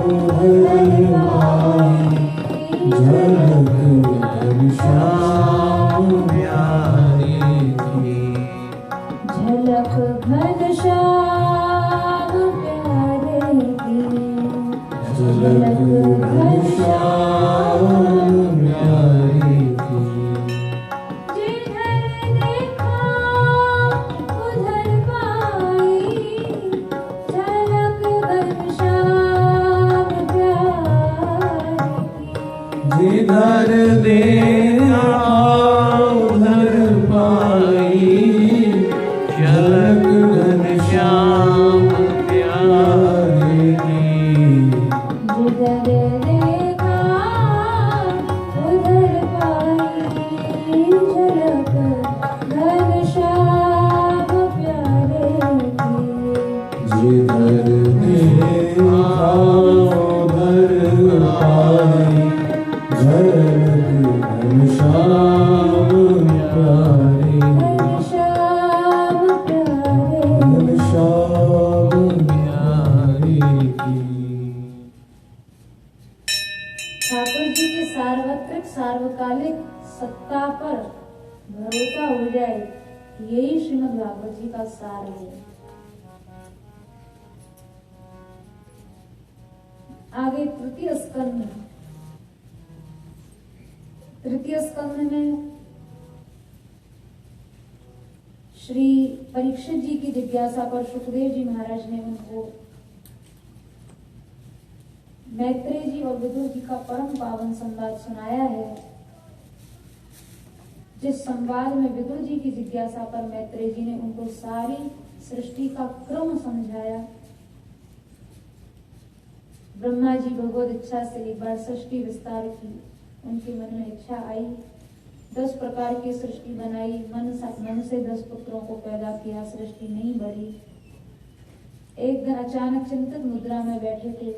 उधर पाई झलक घनश्याम प्यारे की। झलक घनश्याम प्यारे की। झलक घनश्याम प्यारे की। जिधर देखा उधर पाई झलक घनश्याम प्यारे की। जिधर देखा उधर पाई झलक घनश्याम प्यारे की। जिधर देखा उधर पाई झलक घनश्याम प्यारे की। जिधर देखा उधर पाई झलक घनश्याम प्यारे की। घनश्याम प्यारे घनश्याम प्यारे की। ठाकुर जी की सार्वत्रिक सार्वकालिक सत्ता पर भरोसा हो जाए, यही श्रीमद् भागवत जी का सार है। आगे तृतीय स्कंध में श्री परीक्षित जी की जिज्ञासा पर सुखदेव जी महाराज ने उनको मैत्रेय जी और विदुर जी का परम पावन संवाद सुनाया है। जिस संवाद में विदुर जी की जिज्ञासा पर मैत्रेय जी ने उनको सारी सृष्टि का क्रम समझाया। ब्रह्मा जी भगवत इच्छा से एक बार सृष्टि विस्तार की, उनके मन में इच्छा आई, 10 प्रकार की सृष्टि बनाई, मन से 10 पुत्रों को पैदा किया, सृष्टि नहीं बढ़ी। एक दिन अचानक चिंतित मुद्रा में बैठे थे,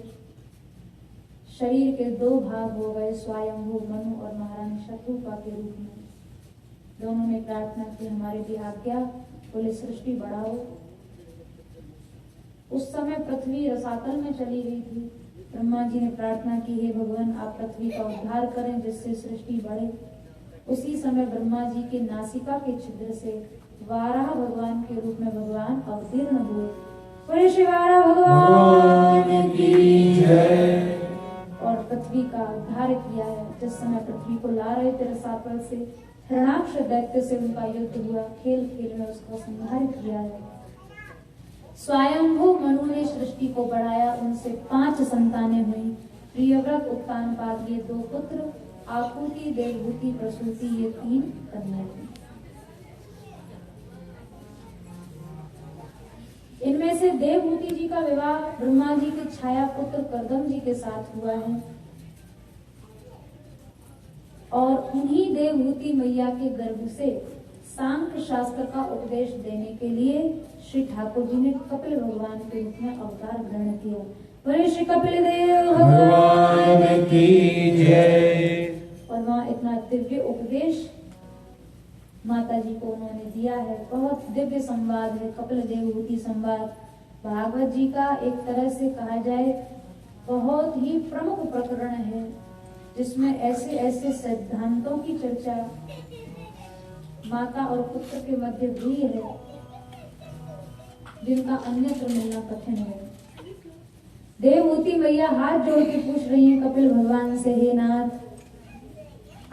शरीर के 2 भाग हो गए, स्वयंभू मनु और महारानी शत्रुपा के रूप में। दोनों ने प्रार्थना की, हमारे भी आज्ञा, बोले सृष्टि बढ़ाओ। उस समय पृथ्वी रसातल में चली गई थी। ब्रह्मा जी ने प्रार्थना की, हे भगवान आप पृथ्वी का उद्धार करें जिससे सृष्टि बढ़े। उसी समय ब्रह्मा जी के नासिका के छिद्र से वाराह भगवान के रूप में भगवान अवतीर्ण हुए। बोले श्री वाराह भगवान की जय। और पृथ्वी का उद्धार किया है। जिस समय पृथ्वी को ला रहे थे रसातल से, हिरण्याक्ष दैत्य से उनका युद्ध हुआ, खेल खेल में उसका संहार किया है। स्वयंभू मनु ने सृष्टि को बढ़ाया, उनसे 5 संतानें हुई। प्रियव्रत, उत्तानपाद ये 2 पुत्र, आकुति, देवहूति, प्रसूति ये 3 कन्या थी। इनमें से देवहूति जी का विवाह ब्रह्मा जी के छाया पुत्र कर्दम जी के साथ हुआ है। और उन्हीं देवहूति मैया के गर्भ से सांख्य शास्त्र का उपदेश देने के लिए श्री ठाकुर जी ने कपिल भगवान के रूप में अवतार ग्रहण किया। बोले श्री कपिल देव भगवान की जय। और वहाँ इतना दिव्य उपदेश माता जी को उन्होंने दिया है। बहुत दिव्य संवाद है कपिल देवहूति संवाद। भागवत जी का एक तरह से कहा जाए बहुत ही प्रमुख प्रकरण है। जिसमें ऐसे ऐसे सिद्धांतों की चर्चा माता और पुत्र के मध्य हुई है जिनका अन्यत्र मिलना कठिन है। देवहूति मैया हाथ जोड़ के पूछ रही हैं कपिल भगवान से, हे नाथ,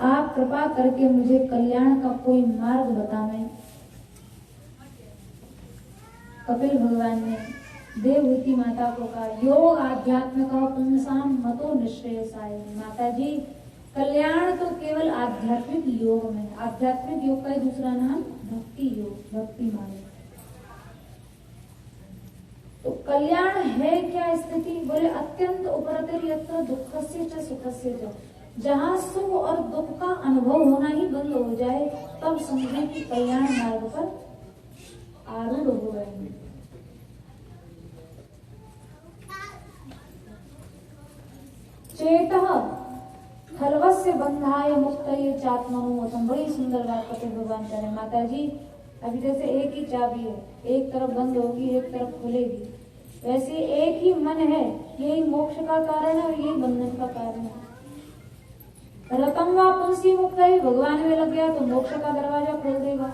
आप कृपा करके मुझे कल्याण का कोई मार्ग बतावें। कपिल भगवान ने देवहूति माता को कहा, योग आध्यात्म का पुंसाम मतो निश्रेयसाय। माता जी, कल्याण तो केवल आध्यात्मिक योग में। आध्यात्मिक योग का दूसरा नाम भक्ति योग, भक्ति मार्ग। तो कल्याण है क्या स्थिति? बोले अत्यंत उपरतिर यत्र दुःखस्य च सुखस्य च। जहाँ सुख और दुख का अनुभव होना ही बंद हो जाए तब समझे कि कल्याण मार्ग पर आरूढ़ हो गए हैं। चेतः खलवस्य बंधाय मुक्तये चात्मनोमतम। बड़ी सुंदर बात कपिल भगवान कह रहे हैं। माता जी, अभी जैसे एक ही चाबी है, एक तरफ बंद होगी एक तरफ खुलेगी, वैसे एक ही मन है, यही मोक्ष का कारण है और यही बंधन का कारण है। रतम व पुंसी मुक्त है, भगवान में लग गया तो मोक्ष का दरवाजा खोल देगा,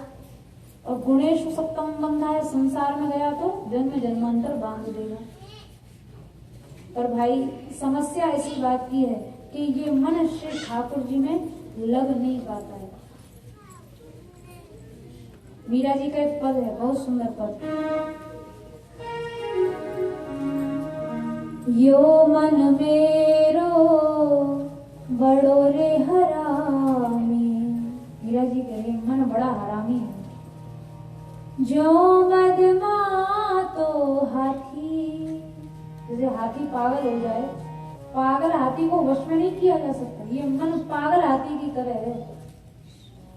और गुणेशु सप्तम बंधा है, संसार में गया तो जन्म जन्मांतर बांध देगा। पर भाई समस्या ऐसी बात की है कि ये मन श्री ठाकुर जी में लग नहीं पाता है। मीरा जी का एक पद है, बहुत सुंदर पद, यो मन मेरो बड़ो रे हरामी। मीरा जी कह रहे मन बड़ा हरामी है। जो मदमा तो हाथी, जैसे हाथी पागल हो जाए, पागल हाथी को वश में नहीं किया जा सकता, ये मन पागल हाथी की तरह है।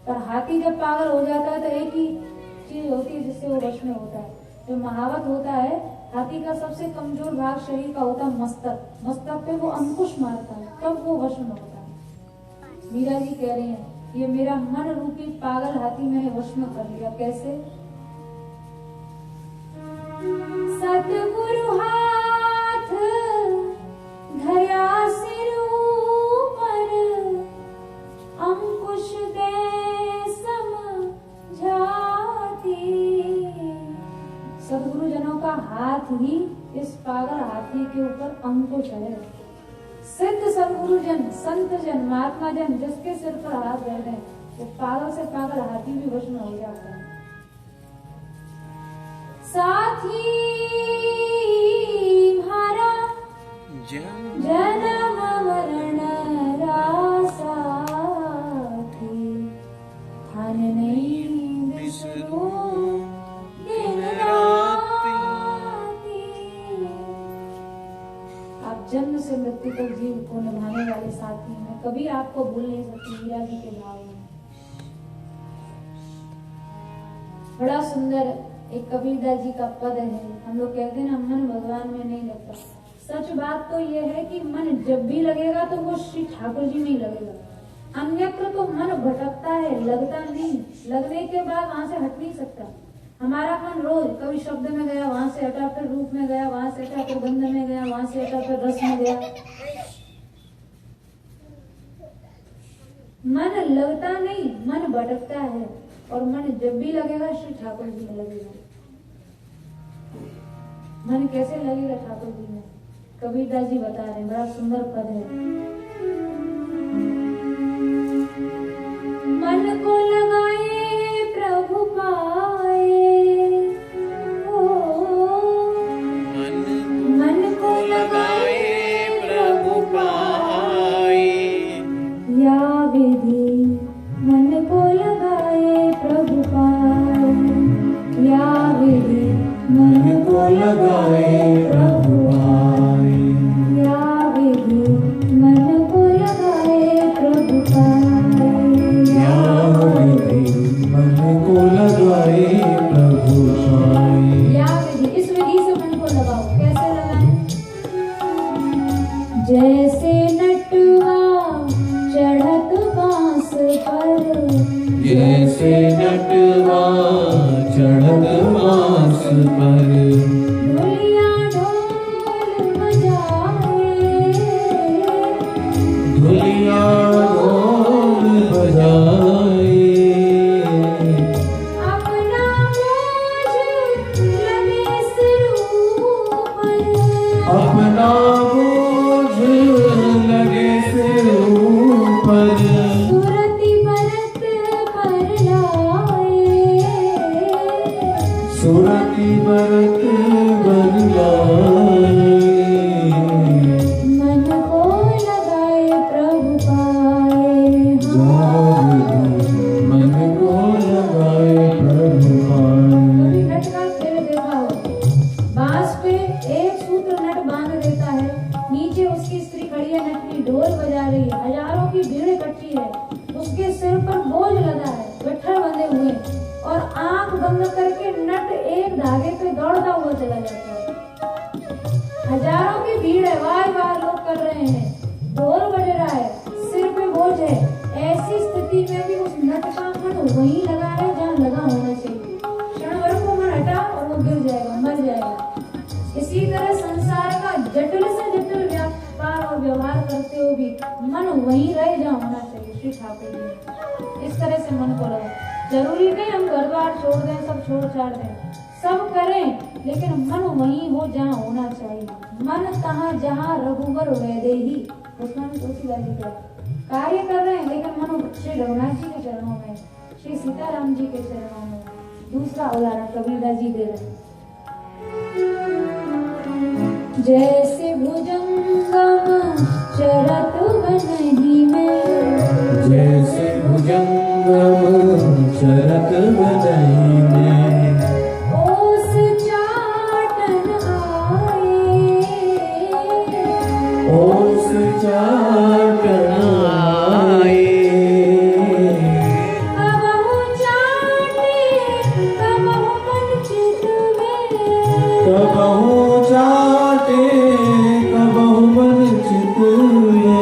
पर हाथी जब पागल हो जाता है तो एक ही चीज होती है जिससे वो वश में होता है। जो महावत होता है, हाथी का सबसे कमजोर भाग शरीर का होता है मस्तक। मस्तक पे वो अंकुश मारता है, तब वो वश में होता है। मीरा जी कह रही हैं, ये मेरा मन रूपी पागल हाथी मैंने वश में कर लिया। कैसे? सतगुरु हाथ धरा सिरों पर, अंकुश दे समझाती। सदगुरुजनों का हाथ ही इस पागल हाथी के ऊपर अंकुश है। सिद्ध सदगुरुजन, संत जन, महात्मा जन जिसके सिर पर हाथ धर दें, वो पागल से पागल हाथी भी वश में हो जाता है। साथी हमारा जन्म मरण रासाथी, थान नहीं बिसरो दिन राती। आप जन्म से मृत्यु तक जीव को निभाने वाले साथी हैं, कभी आपको भूल नहीं सकती। मीरा जी के भाव में बड़ा सुंदर एक कबीरदास जी का पद है। हम लोग कहते हैं ना, मन भगवान में नहीं लगता। सच बात तो यह है कि मन जब भी लगेगा तो वो श्री ठाकुर जी में ही लगेगा। अन्यत्र तो मन भटकता है, लगता नहीं। लगने के बाद वहां से हट नहीं सकता। हमारा मन रोज कभी शब्द में गया, वहां से हटा, फिर रूप में गया, वहां से हटा, फिर गंध में गया, वहां से हटा, फिर रस में गया। मन लगता नहीं, मन भटकता है। और मन जब भी लगेगा श्री ठाकुर जी में लगेगा। मन कैसे लगेगा ठाकुर जी में? कबीरदास जी बता रहे हैं, बड़ा सुंदर पद है। मन को लगाए प्रभु पाए, मन को लगाए प्रभु पाए, या विधि मन को लगाए प्रभु पाए, या विधि मन को लगाए प्रभु पाए, या विधि मन को लगाए प्रभु पाए, या विधि मन को लगाए प्रभु पाए। या विधि, इस विधि से मन को लगाओ। कैसे लगाएं? जैसे नटवा चढ़त बांस पर, जैसे नटवा चढ़त बांस पर, ढोलिया ढोल बजाए, ढोलिया अपना बोझ लगे सिर ऊपर, सुरति बरत पर लाए, सुरति बरत बर लाए, मन को लगाए प्रभु पाए। मन को लगाए प्रभु पाए। कभी नट का खेल देखा हो, बांस पे एक सूत्र नट बांध देता है, नीचे उसकी स्त्री खड़ी है, नट की ढोल बजा रही है, हजारों की भीड़ इकट्ठी है, उसके सिर पर बोझ लगा है, गट्ठर बंधे हुए और आंख बंद करके नट एक धागे पे दौड़ता हुआ चला जाता है। हजारों की भीड़ है, वाह वाह लोग कर रहे हैं, ढोल बज रहा है, सिर पे बोझ है। ऐसी स्थिति में भी उस नट का मन वहीं लगा है जहाँ लगा होना चाहिए। क्षण भर को मन हटा और वो गिर जाएगा, मर जाएगा। इसी तरह संसार का जटिल से जटिल व्यापार और व्यवहार करते हुए भी मन वहीं रहे जहाँ होना चाहिए। श्री ठाकुर जी इस तरह से मन को लगा। जरूरी नहीं हम घर बार छोड़ दें, सब छोड़ छाड़ दें, सब करें, लेकिन मन वहीं हो जहाँ होना चाहिए। मन तहाँ जहाँ रघुवर वैदेही, उसमें तुलसीदास जी कार्य कर रहे हैं, लेकिन मन श्री रघुनाथ जी के चरणों में, श्री सीताराम जी के चरणों में। दूसरा उदाहरण कबीरदास जी दे रहे हैं। जैसे भुजंगम चरत बनहि में, जैसे भुजंगम चरत बनहि में, ओस चाटन आए, ओस चाटन आए, कबहु चाटे कबहु वंचित में, कबहु चाटे कबहु वंचित हुए,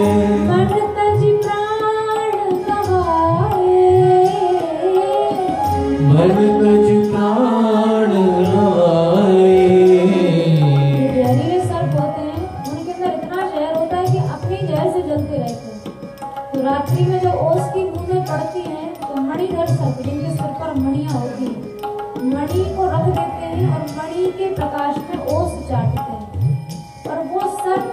मन तज प्राण गवाए, मन तज प्राण गवाए। जहरीले सर्प होते हैं, उनके अंदर इतना जहर होता है कि अपनी जहर से जलते रहते हैं। तो रात्रि में जब ओस की बूंदें पड़ती हैं तो मणिधर सर्प, जिनके सिर पर मणियां होती हैं, मणि को रख देते हैं और मणि के प्रकाश में ओस चाटते हैं। और वो सर्प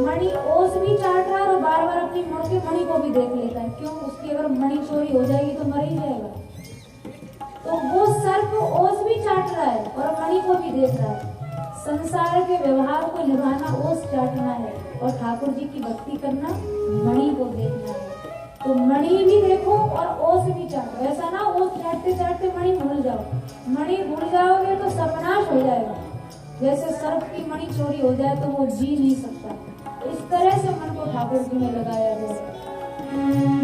मणि ओस भी चाट रहा है और बार बार अपनी मुड़ के मणि को भी देख लेता है। क्यों? उसकी अगर मणि चोरी हो जाएगी तो मर ही जाएगा। तो वो सर्प ओस भी चाट रहा है और मणि को भी देख रहा है। संसार के व्यवहार को निभाना ओस चाटना है और ठाकुर जी की भक्ति करना मणि को देखना है। तो मणि भी देखो और ओस भी चाटो। ऐसा ना ओस चाटते चाटते मणि भूल जाओ। मणि भूल जाओगे तो सर्वनाश हो जाएगा। जैसे सर्प की मणि चोरी हो जाए तो वो जी नहीं सकता। इस तरह से मन को ठाकुर जी ने लगाया गया।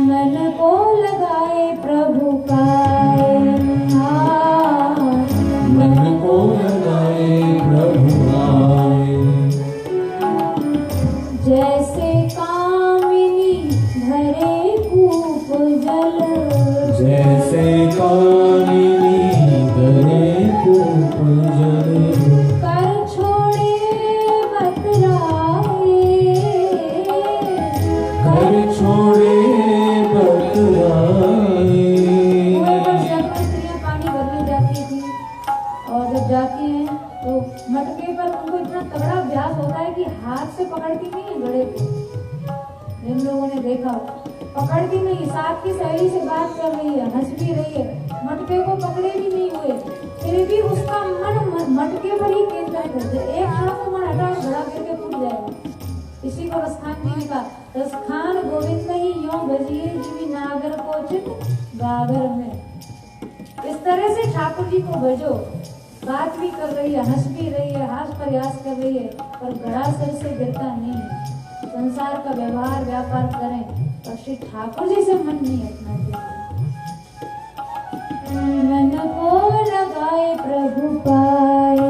मन को लगाए प्रभु पाए, मन को लगाए प्रभु पाए। जैसे कामिनी भरे कूप जल, जैसे कामिनी भरे कूप जल, कर छोड़े बतराए, कर छोड़े बतराए। स्त्रियां पानी भरने जाती थी और जब जाती हैं तो मटके पर उनको इतना तगड़ा अभ्यास होता है कि हाथ से पकड़ती नहीं है घड़े को। जिन लोगों ने देखा पकड़ती नहीं, साथ की सहेली से बात कर रही है, हंस भी रही है, मटके को पकड़े भी नहीं हुए, फिर भी उसका मन मटके पर ही केंद्रित है। एक क्षण को मन हटा और घड़ा गिर के फूट जाएगा। इसी को रसखान जी ने कहा, रसखान गोविंद ही यों भजिए जीवी नागर को चित गागर में। इस तरह से ठाकुर जी को भजो। बात भी कर रही है, हंस भी रही है, हास प्रयास कर रही है, पर घड़ा सिर से गिरता नहीं। संसार का व्यवहार व्यापार करें और श्री ठाकुर जी से मन नहीं हटना चाहिए। मन को लगाए प्रभु पाए,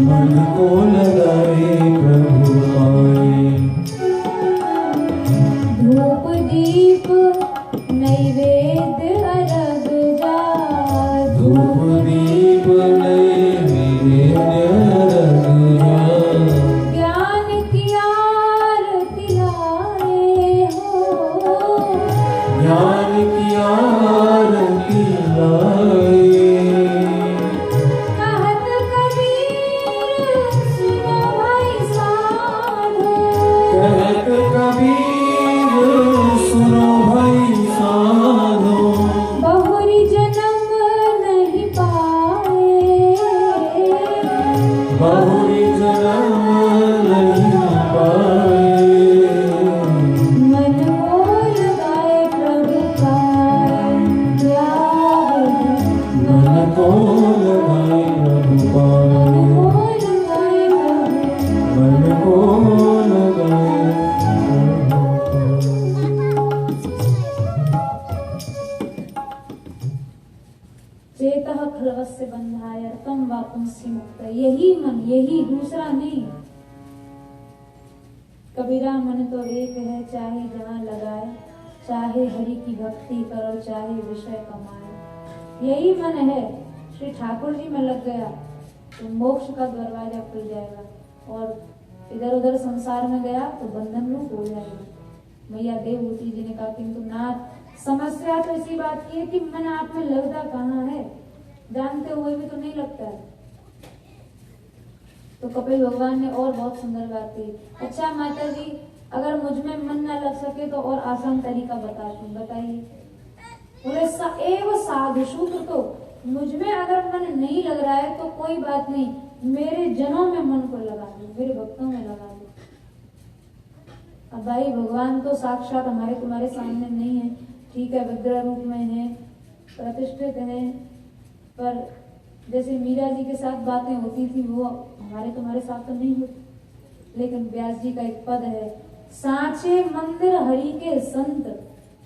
मन को लगाए प्रभु पाए। धूप दीप नैवेद्य अर्घ जा, धूप दीप नैवेद्य अर्घ जा, ज्ञान की आरती लाए हो, ज्ञान की आरती लाए। कहत कबीर दूसरा नहीं। कबीरा मन तो एक है, चाहे जहां लगाए, चाहे हरि की भक्ति करो, चाहे विषय कमाए। यही मन है, श्री ठाकुर जी में लग गया तो मोक्ष का दरवाजा खुल जाएगा, और इधर उधर संसार में गया तो बंधन रूप हो जाएगा। मैया देवहूति जी ने कहा, किंतु नाथ समस्या तो इसी बात की है कि मन आप में लगता कहाँ है, जानते हुए भी तो नहीं लगता है। तो कपिल भगवान ने और बहुत सुंदर बात की। अच्छा माता जी, अगर मुझ में मन न लग सके तो और आसान तरीका बताती हूँ, बताइए। बोले एव साधु सूत्र, तो मुझ में अगर मन नहीं लग रहा है तो कोई बात नहीं, मेरे जनों में मन को लगा दो, मेरे भक्तों में लगा दो। अब भाई भगवान तो साक्षात हमारे तुम्हारे सामने नहीं है, ठीक है, विग्रह रूप में है, प्रतिष्ठित है, पर जैसे मीरा जी के साथ बातें होती थी वो हमारे तुम्हारे साथ तो नहीं होती। लेकिन व्यास जी का एक पद है, सांचे मंदिर हरि के संत,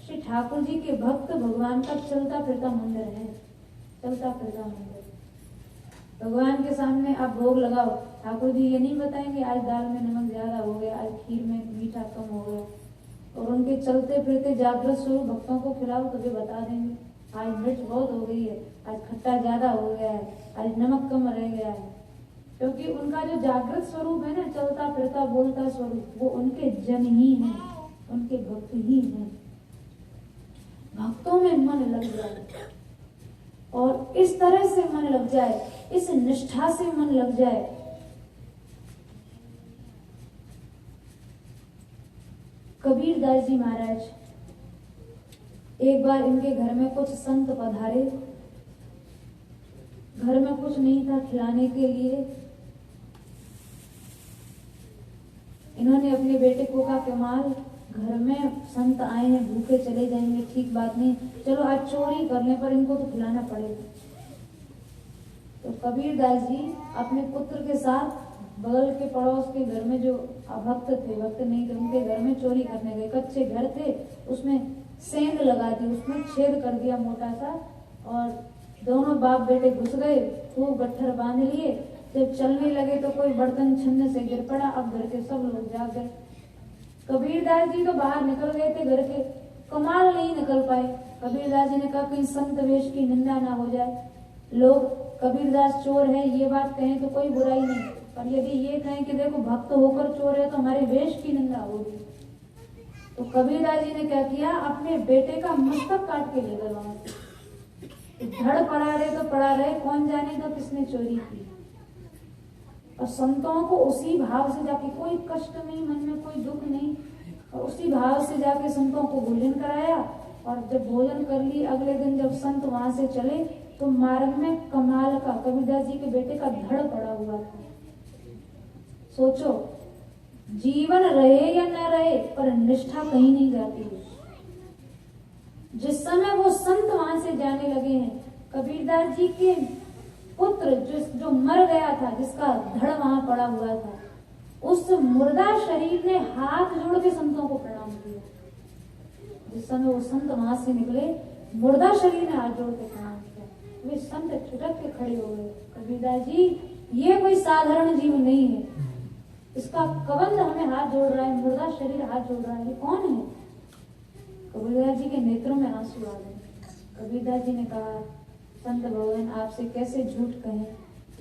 श्री ठाकुर जी के भक्त भगवान का चलता फिरता मंदिर है, चलता फिरता मंदिर। भगवान के सामने आप भोग लगाओ, ठाकुर जी ये नहीं बताएंगे आज दाल में नमक ज्यादा हो गया, आज खीर में मीठा कम हो गया, और उनके चलते फिरते जागृत स्वरूप भक्तों को खिलाओ तो वे बता देंगे आज मिर्च बहुत हो गई है, आज खट्टा ज्यादा हो गया है, आज नमक कम रह गया है। क्योंकि उनका जो जागृत स्वरूप है ना, चलता फिरता बोलता स्वरूप, वो उनके जन ही हैं, उनके भक्त ही हैं। भक्तों में मन लग जाए, और इस तरह से मन लग जाए, इस निष्ठा से मन लग जाए, कबीरदास जी महाराज एक बार इनके घर में कुछ संत पधारे, घर में कुछ नहीं था खिलाने के लिए। इन्होंने अपने बेटे को कहा, कमाल घर में संत आए हैं, भूखे चले जाएंगे, ठीक बात नहीं, चलो आज चोरी करने पर इनको तो खिलाना पड़ेगा। तो कबीरदास जी अपने पुत्र के साथ बगल के पड़ोस के घर में जो अभक्त थे, भक्त नहीं थे, उनके घर में चोरी करने गए। कच्चे घर थे, उसमें सेंध लगा दी, उसमें छेद कर दिया मोटा सा, और दोनों बाप बेटे घुस गए, खूब गट्ठर बांध लिए। जब चलने लगे तो कोई बर्तन छन्ने से गिर पड़ा। अब घर के सब लोग जाग गए। कबीरदास जी तो बाहर निकल गए थे घर के, कमाल नहीं निकल पाए। कबीरदास जी ने कहा कहीं संत वेश की निंदा ना हो जाए, लोग कबीरदास चोर है ये बात कहें तो कोई बुराई नहीं, पर यदि ये कहें कि देखो भक्त होकर चोर है तो हमारे वेश की निंदा होगी। तो कबीरदास जी ने क्या किया, अपने बेटे का मस्तक काट के ले गए वहां से। धड़ पड़ा रहे तो पड़ा रहे, कौन जाने तो किसने चोरी की। और संतों को उसी भाव से जाके, कोई कष्ट नहीं, मन में कोई दुख नहीं, और उसी भाव से जाके संतों को भोजन कराया। और जब भोजन कर ली, अगले दिन जब संत वहां से चले तो मार्ग में कमाल का कबीरदास जी के बेटे का धड़ पड़ा हुआ था। सोचो, जीवन रहे या न रहे पर निष्ठा कहीं नहीं जाती है। जिस समय वो संत वहां से जाने लगे हैं, कबीरदास जी के पुत्र जो मर गया था, जिसका धड़ वहां पड़ा हुआ था, उस मुर्दा शरीर ने हाथ जोड़ के संतों को प्रणाम किया। जिस समय वो संत वहां से निकले, मुर्दा शरीर ने हाथ जोड़ के प्रणाम किया। वे संत छिटक के खड़े हो गए। कबीरदास जी, ये कोई साधारण जीव नहीं है, इसका कबंध हमें हाथ जोड़ रहा है, मुर्दा शरीर हाथ जोड़ रहा है, ये कौन है? कबीरदास जी के नेत्रों में आंसू आ गए। कबीरदास जी ने कहा, संत भगवान आपसे कैसे झूठ कहें,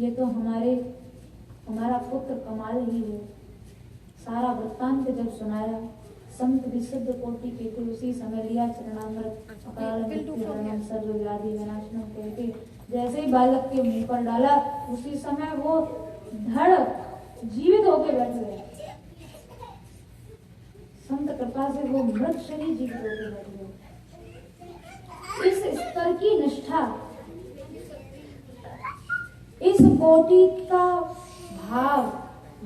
ये तो हमारा पुत्र कमाल ही है। सारा वृत्तांत जब सुनाया, संत भी सिद्ध कोटि के थे। उसी समय लिया चरणामृत, अकाल मृत्यु हरणम सर्व व्याधि विनाशनम कहते जैसे ही बालक के मुंह पर डाला, उसी समय वो धड़ जीवित होकर बैठ गया। संत कृपा से वो मृत शरीर जीवित होकर बैठ गया। इस स्तर की निष्ठा, इस कोटि का भाव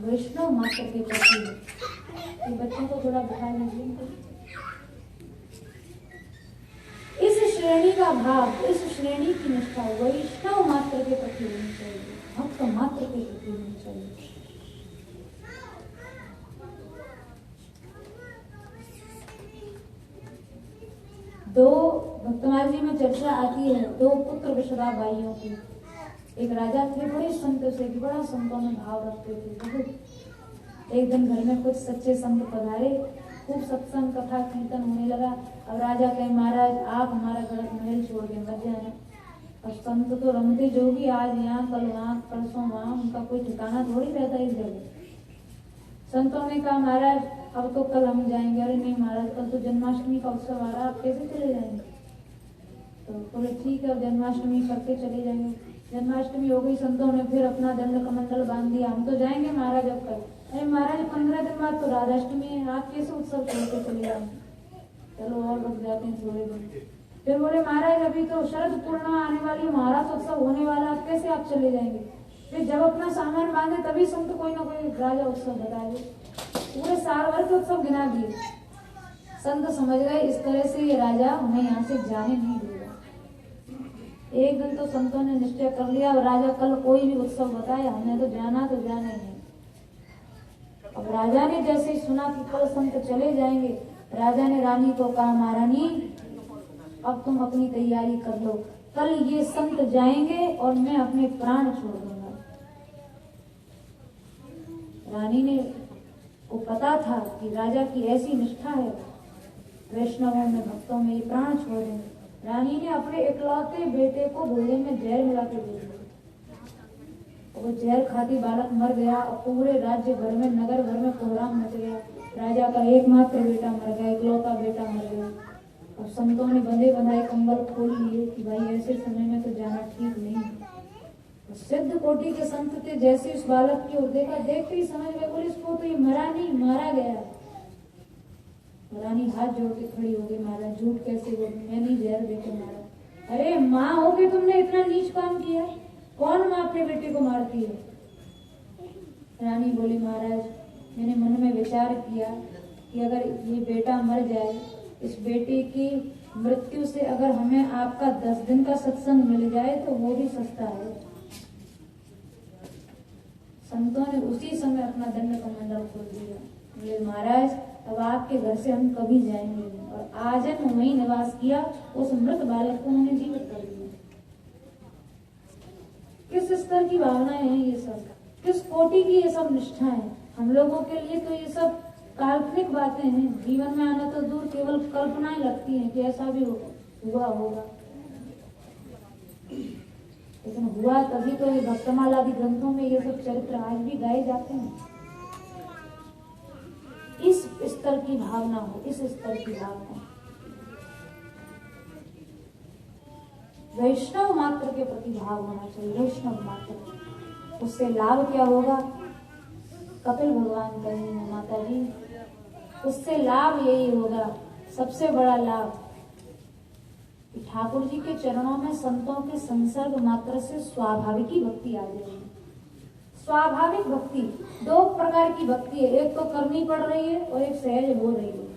वैष्णव मात्र के प्रति है। ये बच्चों को थोड़ा बिठा लीजिए। इस श्रेणी का भाव, इस श्रेणी की निष्ठा वैष्णव मात्र के प्रति होनी चाहिए, भक्त मात्र के प्रति होनी चाहिए। दो भक्तमाल जी में चर्चा आती है, दो पुत्र विषदा भाइयों की। एक राजा थे, बड़े संत से, बड़ा संतों में भाव रखते थे बहुत। एक दिन घर में कुछ सच्चे संत पधारे, खूब सत्संग कथा कीर्तन होने लगा। अब राजा कहे महाराज आप हमारा गलत महल छोड़ के मत जाना। अब संत तो रमते जोगी, आज यहाँ कल वहाँ परसों वहाँ, उनका कोई ठिकाना थोड़ी रहता इस जगह। संतों ने कहा महाराज अब तो कल हम जाएंगे। अरे नहीं महाराज कल तो जन्माष्टमी का उत्सव आ रहा, आप कैसे चले जाएंगे? तो बोले ठीक है अब जन्माष्टमी करके चले जाएंगे। जन्माष्टमी हो गई, संतों ने फिर अपना दंड कमंडल बांध दिया, हम तो जाएंगे महाराज अब कल। अरे महाराज 15 दिन बाद तो राधाष्टमी है, आप कैसे उत्सव छोड़ के चले जाएंगे? चलो और रुक जाते हैं थोड़े दिन। फिर बोले महाराज अभी तो शरद पूर्णिमा आने वाली, महाराज उत्सव होने वाला, आप कैसे आप चले जाएंगे? फिर जब अपना सामान बांधे तभी संत कोई ना कोई राजा उत्सव बता दे। पूरे साल भर के उत्सव गिना दिए। संत समझ गए इस तरह से ये राजा हमें यहाँ से जाने नहीं देगा। एक दिन तो संतों ने निश्चय कर लिया, और राजा कल कोई भी उत्सव बताए हमने तो जाना ही नहीं। अब राजा ने जैसे ही सुना कि कल संत चले जाएंगे, राजा ने रानी को कहा महारानी अब तुम अपनी तैयारी कर लो, कल ये संत जाएंगे और मैं अपने प्राण छोड़ दूंगा। रानी ने को पता था कि राजा की ऐसी निष्ठा है वैष्णवों में, भक्तों में, ये प्राण छोड़ देंगे। रानी ने अपने इकलौते बेटे को भोजन में जहर मिला के दे दिया। वो जहर खाती बालक मर गया और पूरे राज्य भर में, नगर भर में कोहराम मच गया। राजा का एकमात्र बेटा मर गया, इकलौता बेटा मर गया। और संतों ने बंधे बंधाए कंबल खोल लिए कि भाई ऐसे समय में तो जाना ठीक नहीं है। सिद्ध कोटि के संत थे, जैसे उस बालक की ओर देखा, देखते ही समझ गए, बोले इसको तो ये मरा नहीं, मारा गया। रानी हाथ जोड़ के खड़ी हो गई, महाराज झूठ कैसे बोल, मैं नहीं जहर देकर मारा। अरे माँ होके तुमने इतना नीच काम किया? कौन माँ अपने बेटे को मारती है? रानी बोली महाराज मैंने मन में विचार किया कि अगर ये बेटा मर जाए, इस बेटे की मृत्यु से अगर हमें आपका 10 दिन का सत्संग मिल जाए तो वो भी सस्ता है। संतों ने उसी समय अपना दंड कमंडल खोल दिया। बोले महाराज अब आपके घर से हम कभी जाएंगे नहीं। और आजन्म वहीं निवास किया, उस मृत बालक को उन्होंने जीवित कर दिया। किस स्तर की भावनाएं हैं ये सब, किस कोटि की ये सब निष्ठा है। हम लोगों के लिए तो ये सब काल्पनिक बातें हैं, जीवन में आना तो दूर, केवल कल्पनाएं लगती हैं कि ऐसा भी हुआ होगा। लेकिन हुआ तभी तो ये भक्तमाल आदि ग्रंथों में ये सब चरित्र आज भी गाए जाते हैं। इस स्तर की भावना हो, इस स्तर की भावना। वैष्णव मात्र के प्रति भाव होना चाहिए, वैष्णव मात्र। उससे लाभ क्या होगा? कपिल भगवान कहेंगे माता जी, उससे लाभ यही होगा, सबसे बड़ा लाभ, ठाकुर जी के चरणों में संतों के संसर्ग मात्र से स्वाभाविक भक्ति आ जाएगी। स्वाभाविक भक्ति, 2 प्रकार की भक्ति है, एक तो करनी पड़ रही है और एक सहज हो रही है।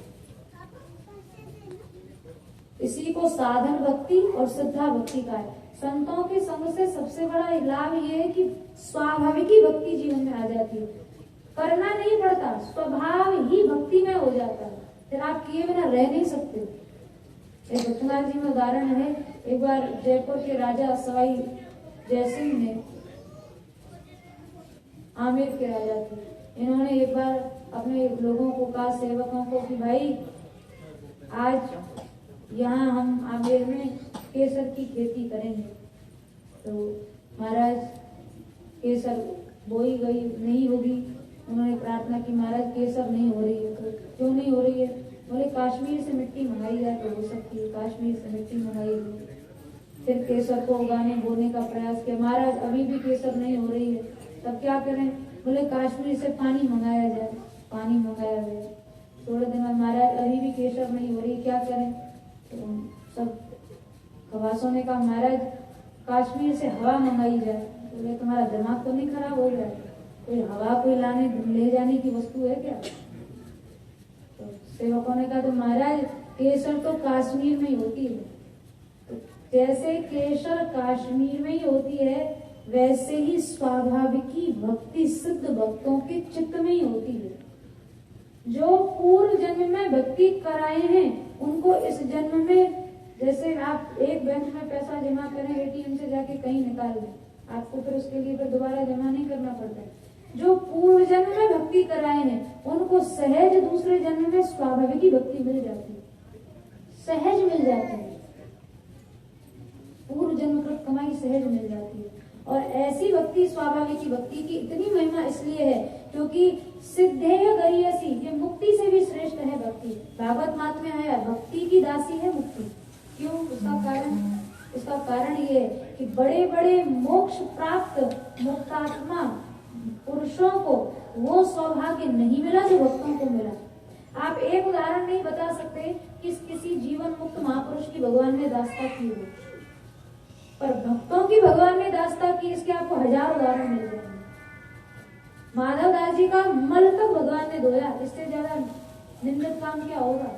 इसी को साधन भक्ति और सिद्धा भक्ति का है। संतों के संग से सबसे बड़ा लाभ ये है कि स्वाभाविक भक्ति जीवन में आ जाती है, करना नहीं पड़ता, स्वभाव ही भक्ति में हो जाता है, फिर आप किए बिना रह नहीं सकते। एक भक्तनाथ जी में उदाहरण है, एक बार जयपुर के राजा सवाई जयसिंह ने, आमेर के राजा थे, इन्होंने एक बार अपने लोगों को कहा, सेवकों को, कि भाई आज यहाँ हम आमेर में केसर की खेती करेंगे। तो महाराज केसर बोई गई नहीं होगी, उन्होंने प्रार्थना की महाराज केसर नहीं हो रही है। तो क्यों नहीं हो रही है? बोले कश्मीर से मिट्टी मंगाई जाए तो हो सकती है। कश्मीर से मिट्टी मंगाई गई, फिर केसर को उगाने बोने का प्रयास किया, महाराज अभी भी केसर नहीं हो रही है, तब क्या करें? बोले कश्मीर से पानी मंगाया जाए, पानी मंगाया गया। थोड़े दिन में महाराज अभी भी केसर नहीं हो रही, क्या करें? तो सब खवासों ने कहा महाराज कश्मीर से हवा मंगाई जाए। बोले तुम्हारा दिमाग तो नहीं खराब हो गया? कोई हवा कोई लाने ले जाने की वस्तु है क्या? तो सेवकों ने कहा तो महाराज केसर तो कश्मीर में ही होती है। तो जैसे केसर कश्मीर में ही होती है, वैसे ही स्वाभाविक भक्ति सिद्ध भक्तों के चित्त में ही होती है। जो पूर्व जन्म में भक्ति कराए हैं उनको इस जन्म में, जैसे आप एक बैंक में पैसा जमा करें, एटीएम से जाके कहीं निकाल लें, आपको फिर उसके लिए फिर दोबारा जमा नहीं करना पड़ता है। जो पूर्व जन्म में भक्ति कराए हैं उनको सहज दूसरे जन्म में स्वाभाविक ही भक्ति मिल जाती है, सहज मिल जाती है, पूर्व जन्म की कमाई सहज मिल जाती है। और ऐसी भक्ति स्वाभाविक की भक्ति की इतनी महिमा इसलिए है क्योंकि सिद्धेय गरीयसी, ये मुक्ति से भी श्रेष्ठ है भक्ति। भागवत मात में आया भक्ति की दासी है मुक्ति। क्यों? इसका कारण ये है कि बड़े बड़े मोक्ष प्राप्त मुक्तात्मा पुरुषों को वो सौभाग्य नहीं मिला जो भक्तों को मिला। आप एक उदाहरण नहीं बता सकते कि किसी जीवन मुक्त महापुरुष की भगवान ने दास्ता की हो, पर भक्तों की भगवान ने दास्ता की इसके आपको 1000 उदाहरण मिल जाएंगे। माधव दास जी का मल तक भगवान ने धोया, इससे ज्यादा निंदित काम क्या होगा।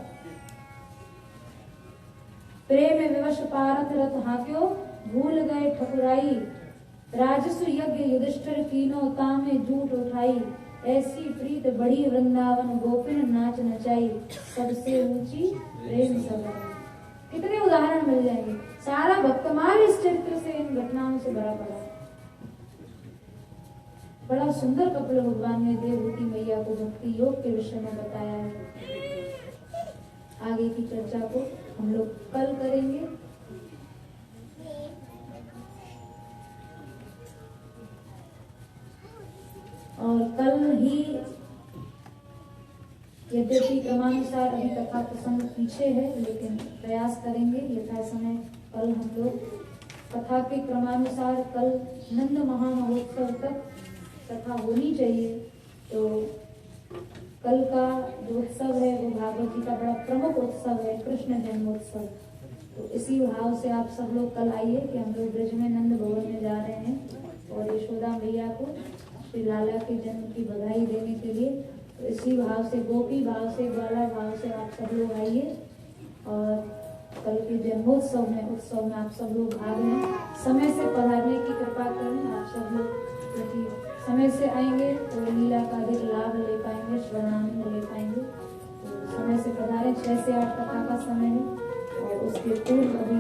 प्रेम विवश पारथ रथ हाक्यो, भूल गए ठकुराई, राजसु यज्ञ युधिष्ठिर कीनो तामे झूठ उठाई, ऐसी प्रीत बड़ी वृंदावन गोपिन नाच नचाई, सबसे ऊंची प्रेम सगाई। कितने उदाहरण मिल जाएंगे। सारा भक्तमाल इस चरित्र से, इन घटनाओं से भरा पड़ा है। बड़ा सुंदर कपिल भगवान ने देवहूति मैया को भक्ति योग के विषय में बताया है। आगे की चर्चा को हम लोग कल करेंगे। और कल ही, यद्यपि क्रमानुसार अभी कथा प्रसंग पीछे है, लेकिन प्रयास करेंगे यथा समय कल हम लोग कथा के क्रमानुसार कल नंद महामहोत्सव तक कथा होनी चाहिए। तो कल का जो उत्सव है वो भागवत जी का बड़ा प्रमुख उत्सव है, कृष्ण जन्मोत्सव। तो इसी भाव से आप सब लोग कल आइए कि हम लोग ब्रज में नंद भवन में जा रहे हैं और यशोदा मैया को श्री लाला के जन्म की बधाई देने के लिए। तो इसी भाव से, गोपी भाव से, ग्वाला भाव से आप सब लोग आइए और कल के जन्मोत्सव में, उत्सव में आप सब लोग भाग लें। समय से पधारने की कृपा करें। आप सब लोग यदि समय से आएंगे तो लीला का अधिक लाभ ले पाएंगे, श्रवणानंद ले पाएंगे। तो समय से पधारें। 6 से 8 कथा का समय है और उसके पूर्व अभी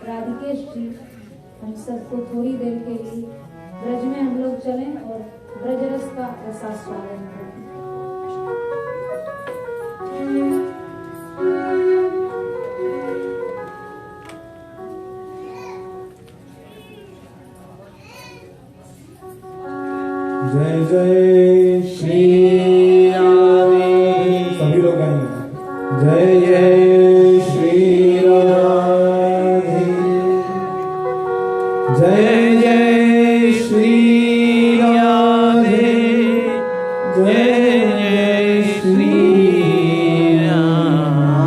राधिकेश जी हम सबको थोड़ी देर के लिए ब्रज में हम लोग चलें और ब्रजरस का रसास्वादन करें। जय जय श्री राधे। सभी लोग गाएंगे। जय जय श्री राधे, जय जय श्री राधे, जय जय श्री राधे।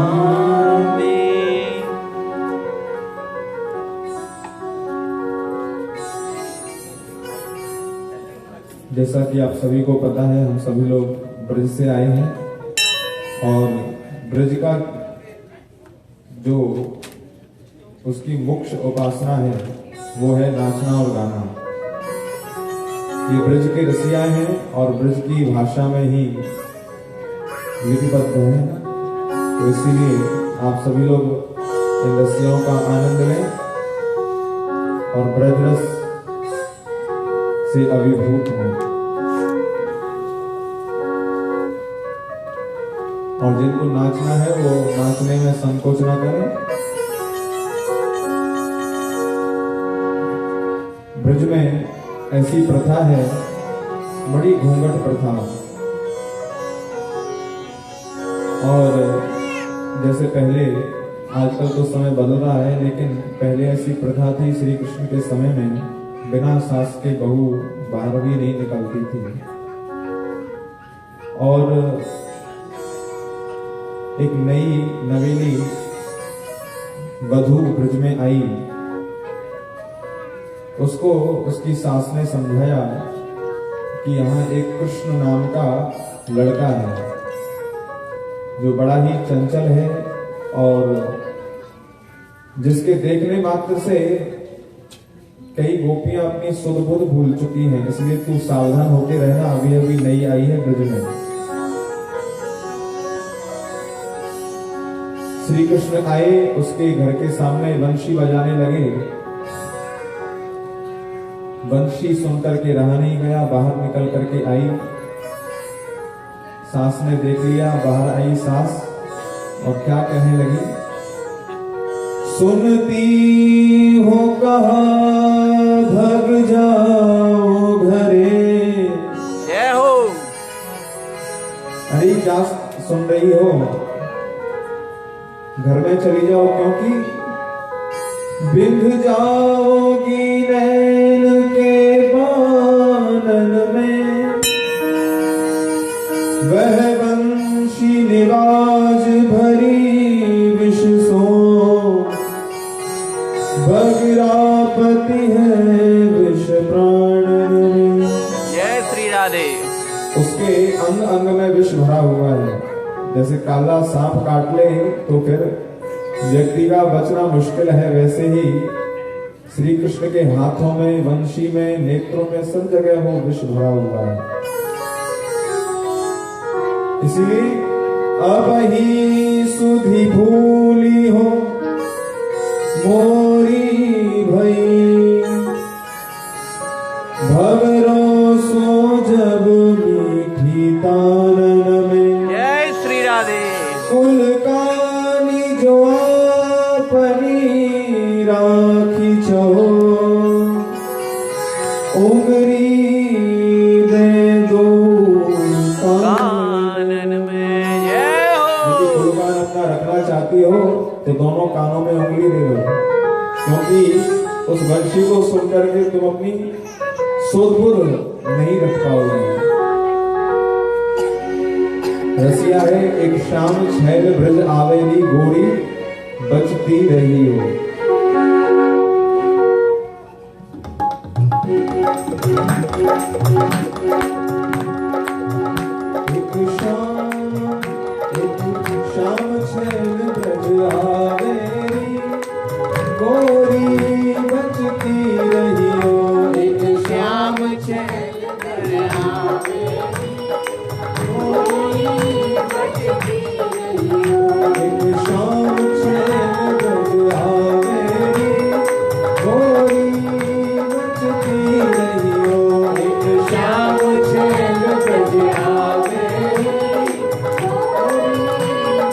जैसा कि आप सभी को पता है, हम सभी लोग ब्रज से आए हैं और ब्रज का जो उसकी मुख्य उपासना है वो है नाचना और गाना। ये ब्रज के रसिया हैं और ब्रज की भाषा में ही लिपिबद्ध हैं। तो इसीलिए आप सभी लोग इन रसियाओं का आनंद लें और ब्रज रस से अभिभूत हों। और जिनको नाचना है वो नाचने में संकोच ना करें। ब्रज में ऐसी प्रथा है, बड़ी घूंघट प्रथा। और जैसे पहले, आजकल तो समय बदल रहा है, लेकिन पहले ऐसी प्रथा थी, श्री कृष्ण के समय में बिना सास के बहू बाहर भी नहीं निकलती थी। और एक नई नवीनी वधू ब्रज में आई, उसको उसकी सास ने समझाया कि यहाँ एक कृष्ण नाम का लड़का है जो बड़ा ही चंचल है और जिसके देखने मात्र से कई गोपियां अपनी सुध बुध भूल चुकी हैं, इसलिए तू सावधान होके रहना, अभी अभी नई आई है ब्रज में। श्री कृष्ण आए, उसके घर के सामने वंशी बजाने लगे वंशी सुनकर के रहा नहीं गया, बाहर निकल करके आई। सास ने देख लिया, बाहर आई सास और क्या कहने लगी, सुनती हो कहा भग जाओ घरे। जय हो। अरे क्या सुन रही हो, घर में चली जाओ, क्योंकि बिंध जाओगी नैन के बानन में, वह वंशी निवाज भरी विष सो, भगीरापति है विष प्राण में। जय श्री राधे। उसके अंग अंग में विष भरा हुआ है। जैसे काला सांप काट ले तो फिर व्यक्ति का बचना मुश्किल है, वैसे ही श्री कृष्ण के हाथों में, वंशी में, नेत्रों में, सब जगह वो विष भरा हुआ है। इसलिए अब ही सुधि भूली हो मोरी भई, भवरो सो जब मीठी तानन में। जय श्री राधे। कुल कानी जो आपनी राखी छो, उंगरी दे दो कानन में। जय हो। यदि कुल कान अपना रखना चाहती हो तो दोनों कानों में उंगली दे दो, क्योंकि उस वंशी को सुनकर के तुम अपनी सोधपुर नहीं रख पाओगे। रसिया है, एक शाम छैल ब्रज आवेली गोरी, बचती रही हो। एक शाम छैल ब्रज आवेली गोरी, बचती रही हो। एक श्याम छैल ब्रज आवेली गोरी, बचती रही हो। एक शाम छैल ब्रज आवेली गोरी, बचती रही हो। एक श्याम छैल ब्रज आवेली गोरी,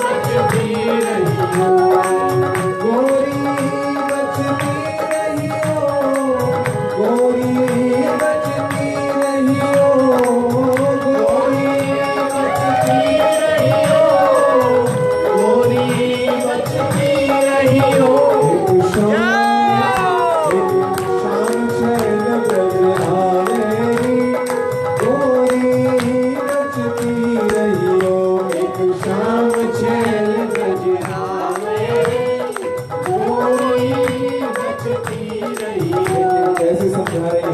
बचती रही हो। गोरी बचती रही हो। गोरी बचती रही हो। गोरी बचती रही हो। एक शाम छैल ब्रज आवेली गोरी, बचती रही हो। एक शाम छैल ब्रज आवेली गोरी, बचती रही हो। कैसे समझा रही है,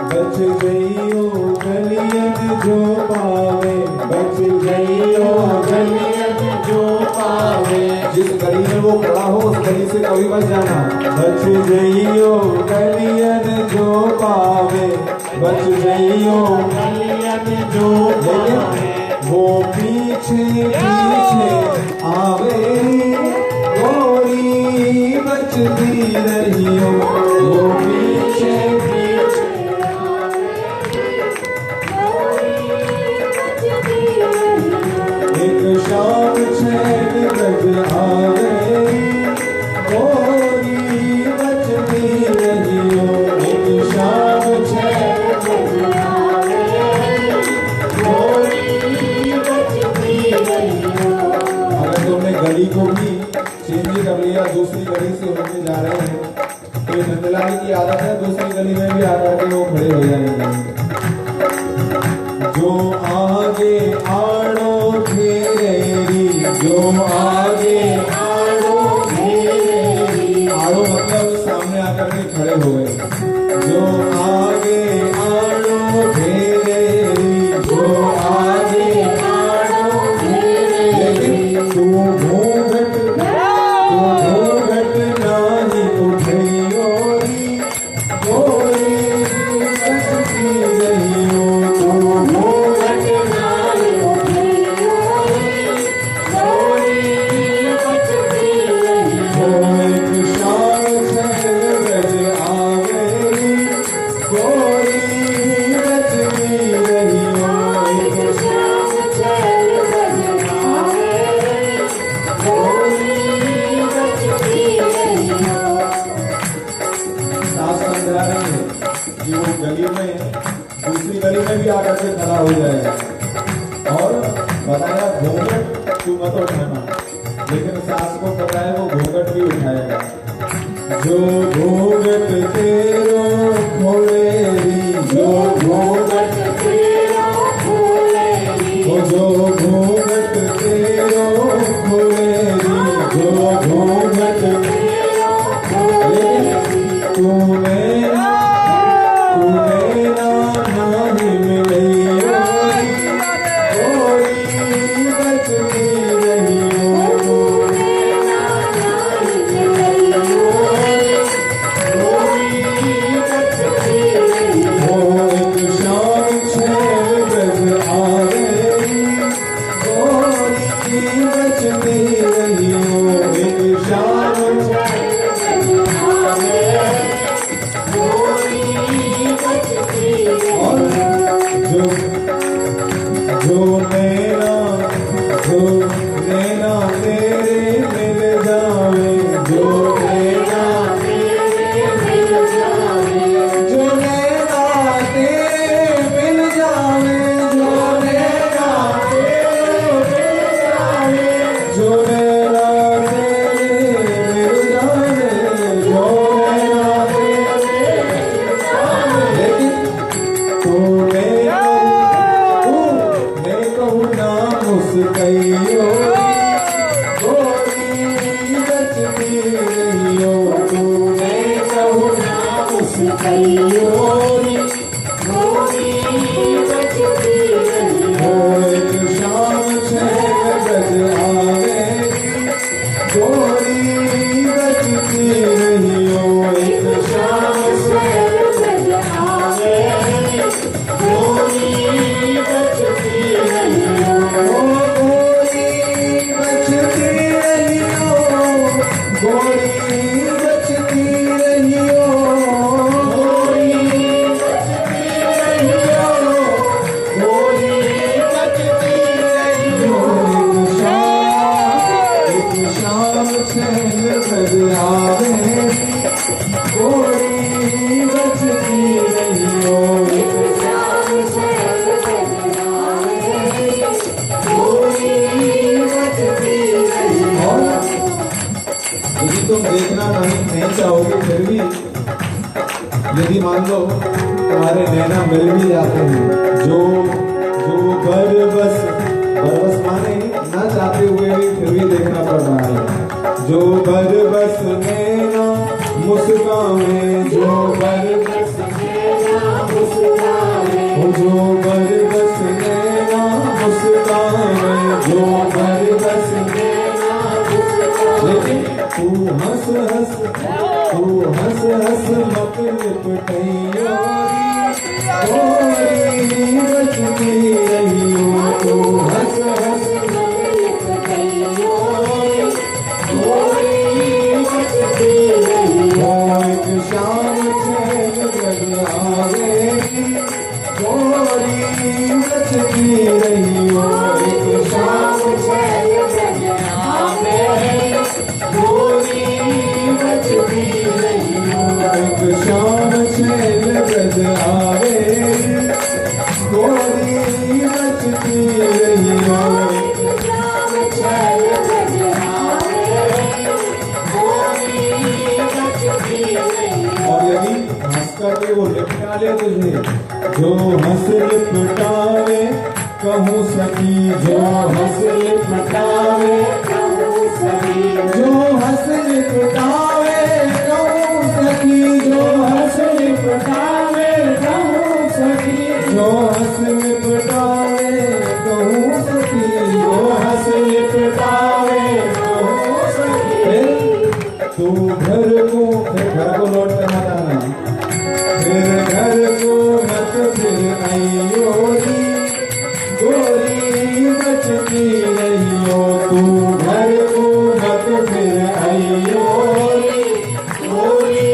बच गई हो गलियन जो पावे, बच गई हो गलियन जो पावे। जिस गली में वो खड़ा हो उस गली से कभी मत जाना। बच गई हो गलियन जो पावे, बच गई हो गलियन जो पावे। वो पीछे पीछे आवे गोरी, बचती रही हो। वो पीछे पीछे एक शाम छैल ब्रज आवेली गोरी, बचती रही हो। एक शाम छैल ब्रज आवेली गोरी, बचती रही हो। अगर तुमने गली को भी चेंज कर लिया, दूसरी गली से होके जा रहे हैं, तो ये नंदलाल की आदत है, दूसरी गली में भी आकर के वो खड़े हो जाएंगे। जो आगे आड़ो घेरेरी, जो आगे आड़ो घेरेरी, आड़ो मतलब सामने आकर के खड़े हो गए। जो आगे आड़ो घेरेरी, जो आगे आड़ो घेरेरी, तू घूंघट नाही उठैयोरी, गोरी बचती रही हो। तू घूंघट नाही उठैयोरी, गोरी तू मत उठाना, लेकिन सास को पता है वो घूंघट भी उठाएगा। जो घूंघट तेरो खोलेरी, जो घूंघट तेरो खोलेरी, जो घूंघट तेरो खोलेरी, जो घूंघट तेरो खोलेरी, तूने नहीं मिली देखना नहीं चाहोगे, फिर भी यदि मान लो तुम्हारे नैना मिल भी जाते हैं, जो बरबस माने ना चाहते हुए भी फिर भी देखना पड़ रहा है। जो बरबस नैना मुस्काने, जो बरबस नैना मुस्काने, जो बरबस नैना मुस्काने, जो बरबस नैना मुस्काने, तू हंस हंस मत लिपटैया गोरी बचती रहियो, तू हंस मत लिपटैया गोरी बचती रहियो। एक शाम छेद गज आवेगी गोरी बचती रहियो, एक शाम छेद गज आवेगी गोरी बचती रहियो, एक शाम छेद गज आवे गोरी बचती रहियो, एक शाम छेद गज आवे गोरी बचती रहियो। और यदि हंस करके वो लिपटा ले तुझे, जो हंस लिपटावे कहूँ सखी, जो हंस लिपटावे कहूँ सखी, जो हंस लिपटावे कहूँ सखी, जो हंस लिपटावे कहूँ सखी, जो हंस लिपटावे कहूँ सखी, जो हंस लिपटावे कहूँ सखी। तू घर को लौट कर मत आना, फिर घर को मत फिर आइयो गोरी बचती रहियो, तू घर को मत फिर आइयो गोरी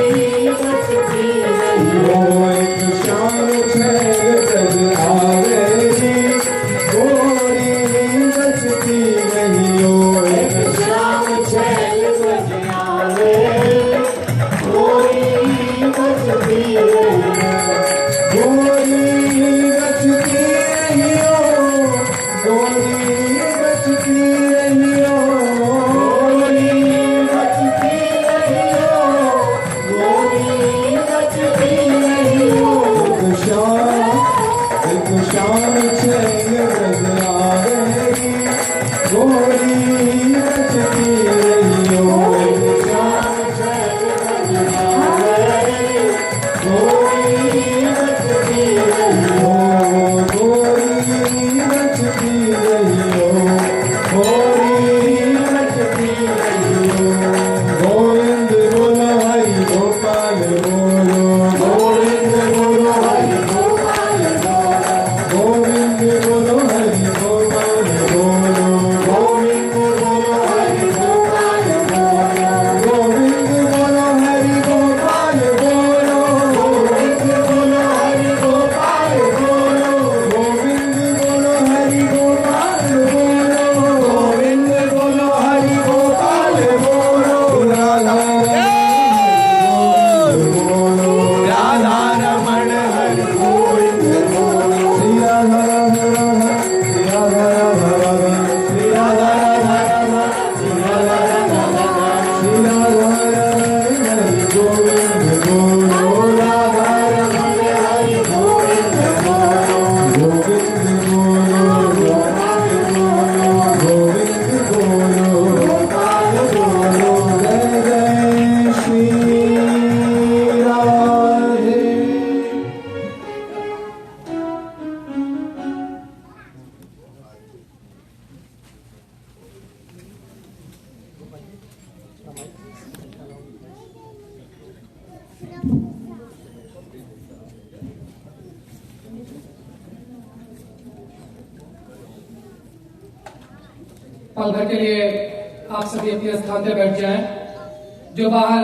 बचती रहियो। एक शाम छेद गज आवेगी गोरी बचती रहियो, एक शाम छेद गज आवेगी गोरी बचती रहियो, गोरी बचती रहियो, गोरी बचती रहियो। रही हो, होरी मचती रही हो। गोविंद बोलो हरि गोपाल बोलो, गोविंद बोलो हरि गोपाल बोलो, गोविंद बोलो हरि गोपाल बोलो, गोविंद बोलो हरि गोपाल बोलो, गोविंद बोलो हरि गोपाल बोलो, गोविंद बोलो हरि गोपाल बोलो, गोविंद बोलो हरि गोपाल बोलो, गोविंद बोलो हरि गोपाल बोलो। राधा रमण हरि गोविंद बोलो, श्री राधा राधा राधा, श्री राधा राधा राधा, श्री राधा राधा राधा, श्री राधा राधा राधा, श्री राधा रमण हरि गोविंद बोलो, राधा रमण हरि गोविंद बोलो, गोविंद बोलो गोपाल बोलो, गोविंद बोलो गोपाल बोलो। जय जय श्री राधे। पल भर के लिए आप सभी अपने स्थान पर बैठ जाएं। जो बाहर